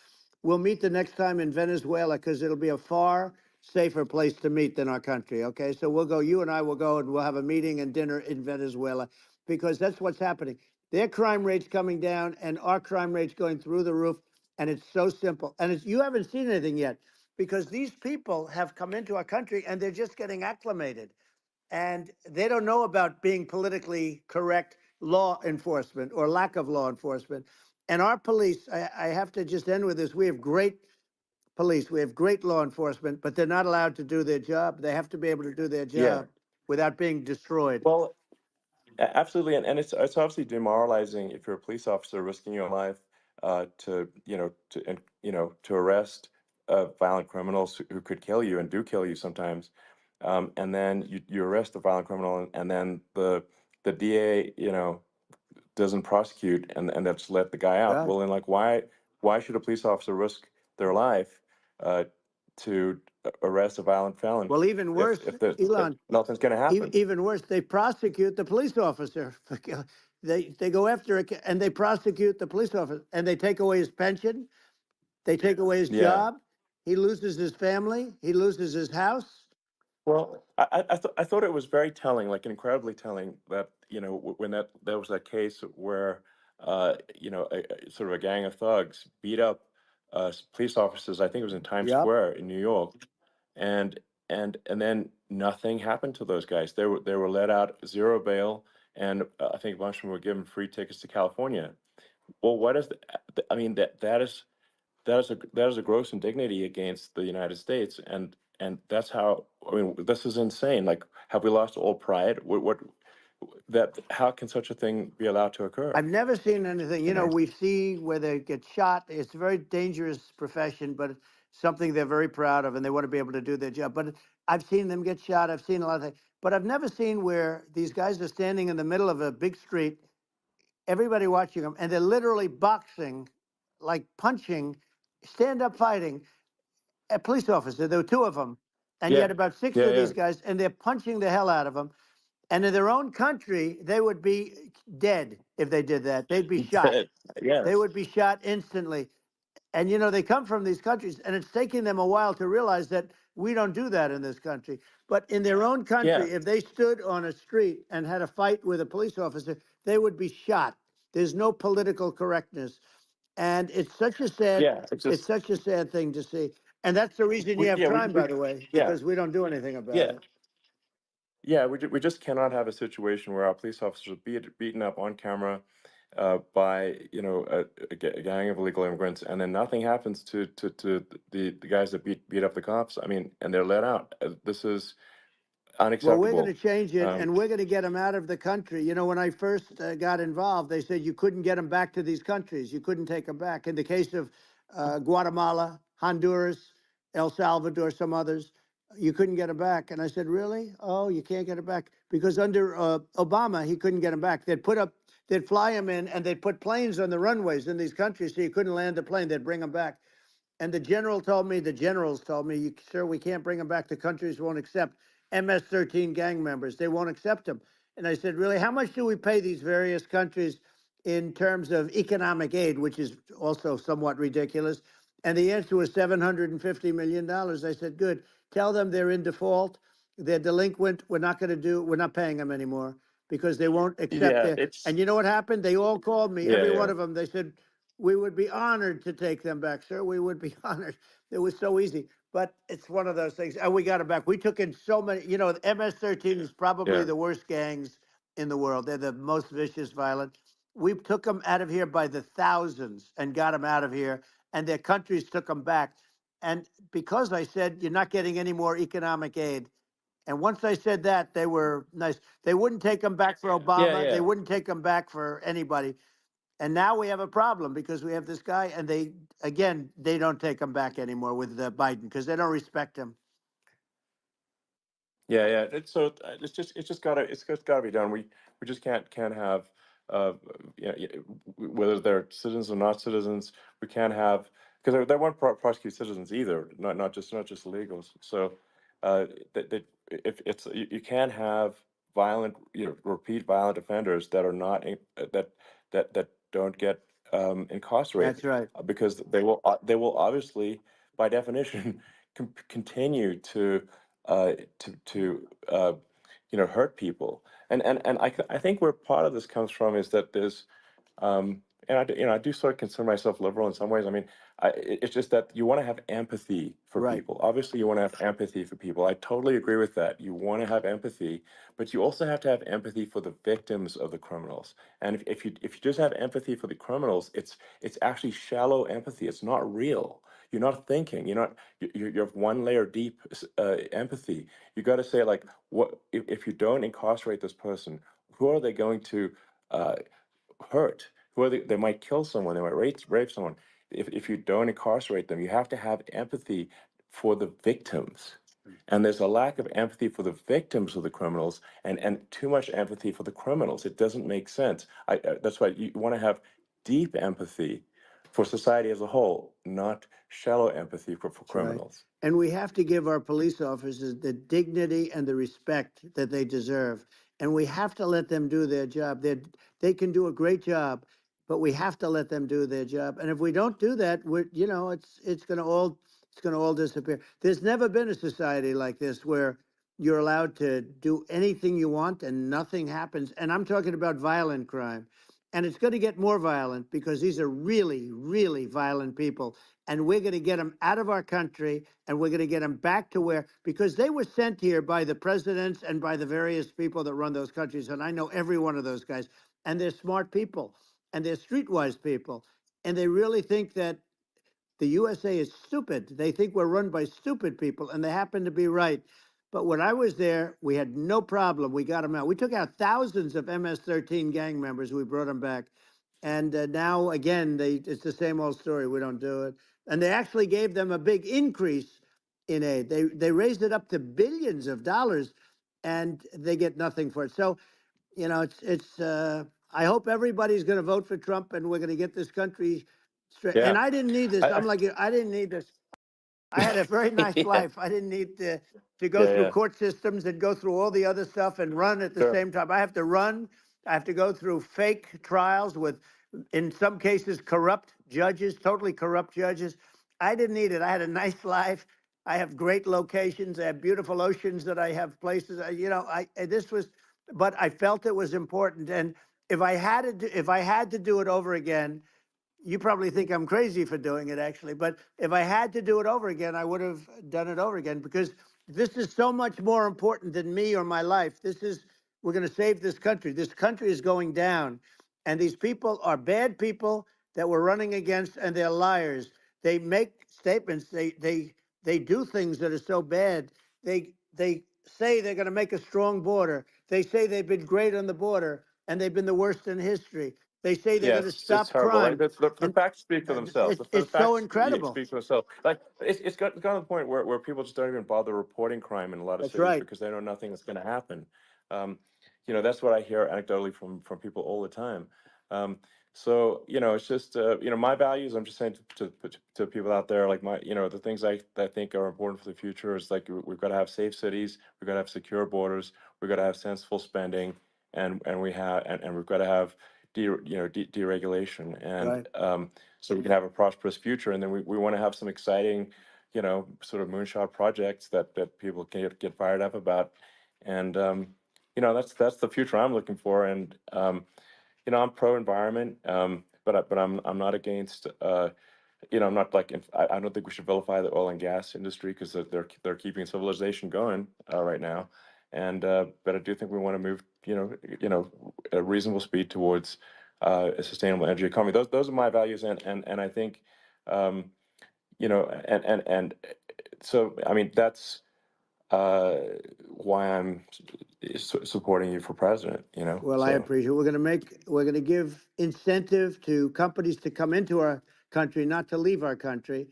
Speaker 6: we'll meet the next time in Venezuela because it'll be a far safer place to meet than our country. Okay. So we'll go, you and I will go and we'll have a meeting and dinner in Venezuela because that's what's happening. Their crime rate's coming down and our crime rate's going through the roof. And it's so simple. And you haven't seen anything yet because these people have come into our country and they're just getting acclimated. And they don't know about being politically correct law enforcement or lack of law enforcement. And our police, I have to just end with this. We have great police. We have great law enforcement, but they're not allowed to do their job. They have to be able to do their
Speaker 1: Yeah.
Speaker 6: job without being destroyed.
Speaker 1: Well, absolutely, and it's obviously demoralizing if you're a police officer risking your life to arrest violent criminals who could kill you and do kill you sometimes, and then you arrest the violent criminal, and then the DA doesn't prosecute and that's let the guy out.
Speaker 6: Yeah.
Speaker 1: Well, then, like, why should a police officer risk their life uh, to arrest a violent felon
Speaker 6: Well, even worse,
Speaker 1: if
Speaker 6: Elon,
Speaker 1: nothing's going to happen?
Speaker 6: even worse, they prosecute the police officer. They go after it and they prosecute the police officer and they take away his pension. They take away his
Speaker 1: Yeah.
Speaker 6: job. He loses his family. He loses his house.
Speaker 1: Well, I thought it was very telling, like incredibly telling, that when there was that case where sort of a gang of thugs beat up police officers. I think it was in Times
Speaker 6: Yep.
Speaker 1: Square in New York, and and then nothing happened to those guys. They were let out, zero bail, and I think a bunch of them were given free tickets to California. Well, what is I mean, that is a gross indignity against the United States, and that's how, I mean, this is insane. Like, have we lost all pride? What that how can such a thing be allowed to occur?
Speaker 6: I've never seen anything. You
Speaker 1: You
Speaker 6: know,
Speaker 1: know?
Speaker 6: we see where they get shot. It's a very dangerous profession, but it's something they're very proud of and they want to be able to do their job. But I've seen them get shot. I've seen a lot of things. But I've never seen where these guys are standing in the middle of a big street, everybody watching them, and they're literally boxing, like punching, stand up fighting a police officer. There were two of them. And you
Speaker 1: Yeah,
Speaker 6: had about six
Speaker 1: yeah,
Speaker 6: of
Speaker 1: yeah.
Speaker 6: these guys, and they're punching the hell out of them. And in their own country, they would be dead if they did that. They'd be shot. They
Speaker 1: Yes.
Speaker 6: would be shot instantly. And you know, they come from these countries, and it's taking them a while to realize that we don't do that in this country. But in their own
Speaker 1: Yeah.
Speaker 6: country, if they stood on a street and had a fight with a police officer, they would be shot. There's no political correctness. And it's such a sad,
Speaker 1: Yeah, it's
Speaker 6: it's
Speaker 1: just
Speaker 6: such a sad thing to see. And that's the reason you
Speaker 1: we
Speaker 6: have
Speaker 1: yeah
Speaker 6: crime,
Speaker 1: we
Speaker 6: by the way,
Speaker 1: yeah
Speaker 6: because we don't do anything about
Speaker 1: yeah
Speaker 6: it.
Speaker 1: yeah we just cannot have a situation where our police officers are beaten up on camera by a gang of illegal immigrants, and then nothing happens to the guys that beat up the cops. I mean, and they're let out. This is
Speaker 6: Well, we're going to
Speaker 1: unacceptable.
Speaker 6: change it,
Speaker 1: Um,
Speaker 6: and we're going to get them out of the country. You know, when I first got involved, they said you couldn't get them back to these countries. You couldn't take them back. In the case of Guatemala, Honduras, El Salvador, some others, you couldn't get them back. And I said, really? Oh, you can't get them back? Because under Obama, he couldn't get them back. They'd fly them in, and they'd put planes on the runways in these countries so you couldn't land the plane. They'd bring them back. And the generals told me, sir, we can't bring them back. The countries won't accept MS-13 gang members. They won't accept them. And I said, really, how much do we pay these various countries in terms of economic aid, which is also somewhat ridiculous? And the answer was $750 million. I said, good. Tell them they're in default. They're delinquent. We're not paying them anymore because they won't accept
Speaker 1: yeah,
Speaker 6: their.
Speaker 1: it's
Speaker 6: And you know what happened? They all called me,
Speaker 1: yeah
Speaker 6: every
Speaker 1: yeah
Speaker 6: one of them. They said, we would be honored to take them back, sir. We would be honored. It was so easy. But it's one of those things. And we got them back. We took in so many, the MS-13 is probably
Speaker 1: yeah
Speaker 6: the worst gangs in the world. They're the most vicious, violent. We took them out of here by the thousands and got them out of here. And their countries took them back. And because I said, you're not getting any more economic aid. And once I said that, they were nice. They wouldn't take them back for
Speaker 1: yeah
Speaker 6: Obama. They
Speaker 1: yeah.
Speaker 6: wouldn't take them back for anybody. And now we have a problem because we have this guy, and they don't take him back anymore with Biden because they don't respect him.
Speaker 1: Yeah, yeah. It's just gotta be done. We just can't have whether they're citizens or not citizens. We can't have because they won't prosecute citizens either. Not just illegals. So that if it's you can't have violent repeat violent offenders that are not that don't get
Speaker 6: That's
Speaker 1: incarcerated
Speaker 6: right.
Speaker 1: because they will obviously by definition continue to hurt people. And I think where part of this comes from is that there's and I do sort of consider myself liberal in some ways. I mean, it's just that you want to have empathy for
Speaker 6: Right.
Speaker 1: people. Obviously, you want to have empathy for people. I totally agree with that. You want to have empathy, but you also have to have empathy for the victims of the criminals. And if you just have empathy for the criminals, it's actually shallow empathy. It's not real. You're not thinking. You're one layer deep empathy. You got to say like, what if you don't incarcerate this person? Who are they going to uh, hurt? Who are they might kill someone. They might rape someone. If you don't incarcerate them, you have to have empathy for the victims. And there's a lack of empathy for the victims of the criminals, and too much empathy for the criminals. It doesn't make sense. That's why you want to have deep empathy for society as a whole, not shallow empathy for
Speaker 6: That's right.
Speaker 1: criminals.
Speaker 6: And we have to give our police officers the dignity and the respect that they deserve. And we have to let them do their job. They can do a great job, but we have to let them do their job. And if we don't do that, it's going to all disappear. There's never been a society like this where you're allowed to do anything you want and nothing happens. And I'm talking about violent crime. And it's going to get more violent because these are really, really violent people. And we're going to get them out of our country, and we're going to get them back to because they were sent here by the presidents and by the various people that run those countries. And I know every one of those guys. And they're smart people, and they're streetwise people. And they really think that the USA is stupid. They think we're run by stupid people, and they happen to be right. But when I was there, we had no problem. We got them out. We took out thousands of MS-13 gang members. We brought them back. And now, again, it's the same old story. We don't do it. And they actually gave them a big increase in aid. They raised it up to billions of dollars, and they get nothing for it. So, I hope everybody's going to vote for Trump, and we're going to get this country straight. And
Speaker 1: Yeah.
Speaker 6: I didn't need this.
Speaker 1: I,
Speaker 6: I'm
Speaker 1: I
Speaker 6: like you. I didn't need this. I had a very nice
Speaker 1: yeah.
Speaker 6: life. I didn't need to go
Speaker 1: Yeah,
Speaker 6: through
Speaker 1: yeah.
Speaker 6: court systems and go through all the other stuff and run at the
Speaker 1: Sure.
Speaker 6: same time. I have to run. I have to go through fake trials with, in some cases, corrupt judges, totally corrupt judges. I didn't need it. I had a nice life. I have great locations. I have beautiful oceans that I have places. But I felt it was important. And if I had to do it over again, You probably think I'm crazy for doing it, actually. But if I had to do it over again, I would have done it over again, because this is so much more important than me or my life. We're going to save this country. This country is going down. And these people are bad people that we're running against, and they're liars. They make statements. They do things that are so bad. They say they're going to make a strong border. They say they've been great on the border, and they've been the worst in history. They say they're going to stop
Speaker 1: horrible.
Speaker 6: crime.
Speaker 1: Like, the
Speaker 6: And
Speaker 1: facts speak for themselves. The
Speaker 6: it's
Speaker 1: facts
Speaker 6: so incredible.
Speaker 1: speak for themselves. Like it's gotten to the point where people just don't even bother reporting crime in a lot of
Speaker 6: That's
Speaker 1: cities
Speaker 6: right.
Speaker 1: because they know nothing is going to happen. That's what I hear anecdotally from people all the time. So it's just my values. I'm just saying to people out there, like the things I think are important for the future is like we've got to have safe cities, we've got to have secure borders, we've got to have sensible spending, and we've got to have deregulation, and
Speaker 6: Right.
Speaker 1: so we can have a prosperous future. And then we want to have some exciting, sort of moonshot projects that people can get fired up about, and that's the future I'm looking for. And I'm pro environment, but I'm not against. I'm not like I don't think we should vilify the oil and gas industry because they're keeping civilization going right now, and but I do think we want to move at a reasonable speed towards a sustainable energy economy. Those are my values, and I think and so I mean that's why I'm supporting you for president.
Speaker 6: Well, I appreciate it. We're going to give incentive to companies to come into our country, not to leave our country.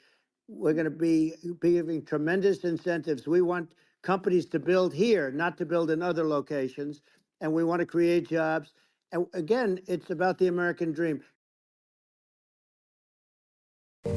Speaker 6: We're going to be giving tremendous incentives. We want companies to build here, not to build in other locations. And we want to create jobs. And again, it's about the American dream.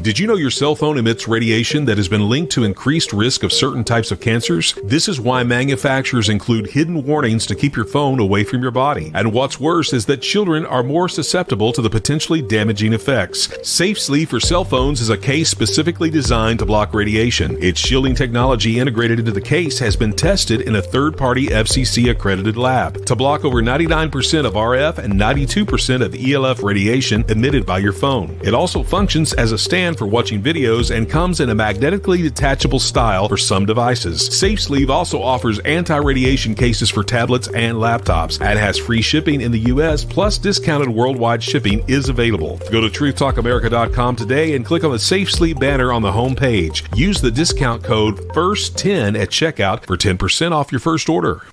Speaker 3: Did you know your cell phone emits radiation that has been linked to increased risk of certain types of cancers? This is why manufacturers include hidden warnings to keep your phone away from your body. And what's worse is that children are more susceptible to the potentially damaging effects. Safe Sleep for cell phones is a case specifically designed to block radiation. Its shielding technology integrated into the case has been tested in a third-party FCC-accredited lab to block over 99% of RF and 92% of ELF radiation emitted by your phone. It also functions as a stand for watching videos and comes in a magnetically detachable style for some devices. Safe Sleeve also offers anti-radiation cases for tablets and laptops and has free shipping in the U.S. plus discounted worldwide shipping is available. Go to truthtalkamerica.com today and click on the Safe Sleep banner on the home page. Use the discount code FIRST10 at checkout for 10% off your first order.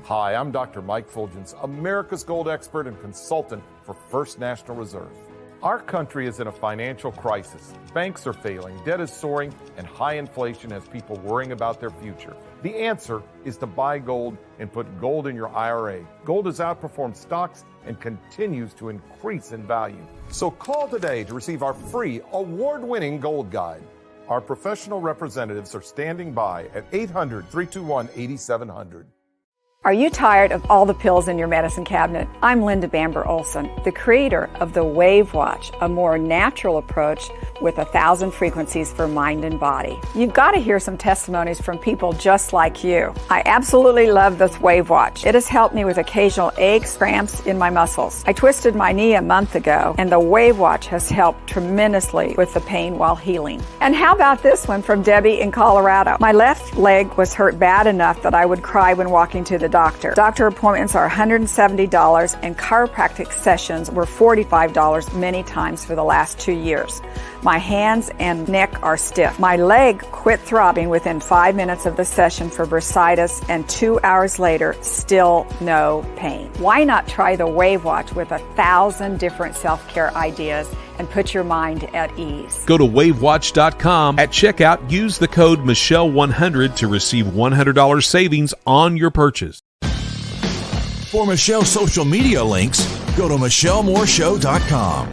Speaker 7: Hi, I'm Dr. Mike Fulgens, America's gold expert and consultant for First National Reserve. Our country is in a financial crisis. Banks are failing, debt is soaring, and high inflation has people worrying about their future. The answer is to buy gold and put gold in your IRA. Gold has outperformed stocks and continues to increase in value. So call today to receive our free award-winning gold guide. Our professional representatives are standing by at 800-321-8700.
Speaker 8: Are you tired of all the pills in your medicine cabinet? I'm Linda Bamber Olson, the creator of the Wave Watch, a more natural approach with 1,000 frequencies for mind and body. You've got to hear some testimonies from people just like you. I absolutely love this Wave Watch. It has helped me with occasional aches, cramps in my muscles. I twisted my knee a month ago, and the Wave Watch has helped tremendously with the pain while healing. And how about this one from Debbie in Colorado? My left leg was hurt bad enough that I would cry when walking to the doctor. Doctor appointments are $170 and chiropractic sessions were $45 many times for the last 2 years. My hands and neck are stiff. My leg quit throbbing within 5 minutes of the session for bursitis, and 2 hours later, still no pain. Why not try the Wave Watch with 1,000 different self-care ideas and put your mind at ease?
Speaker 3: Go to wavewatch.com. At checkout, use the code Michelle100 to receive $100 savings on your purchase.
Speaker 9: For Michelle's social media links, go to MichelleMooreShow.com.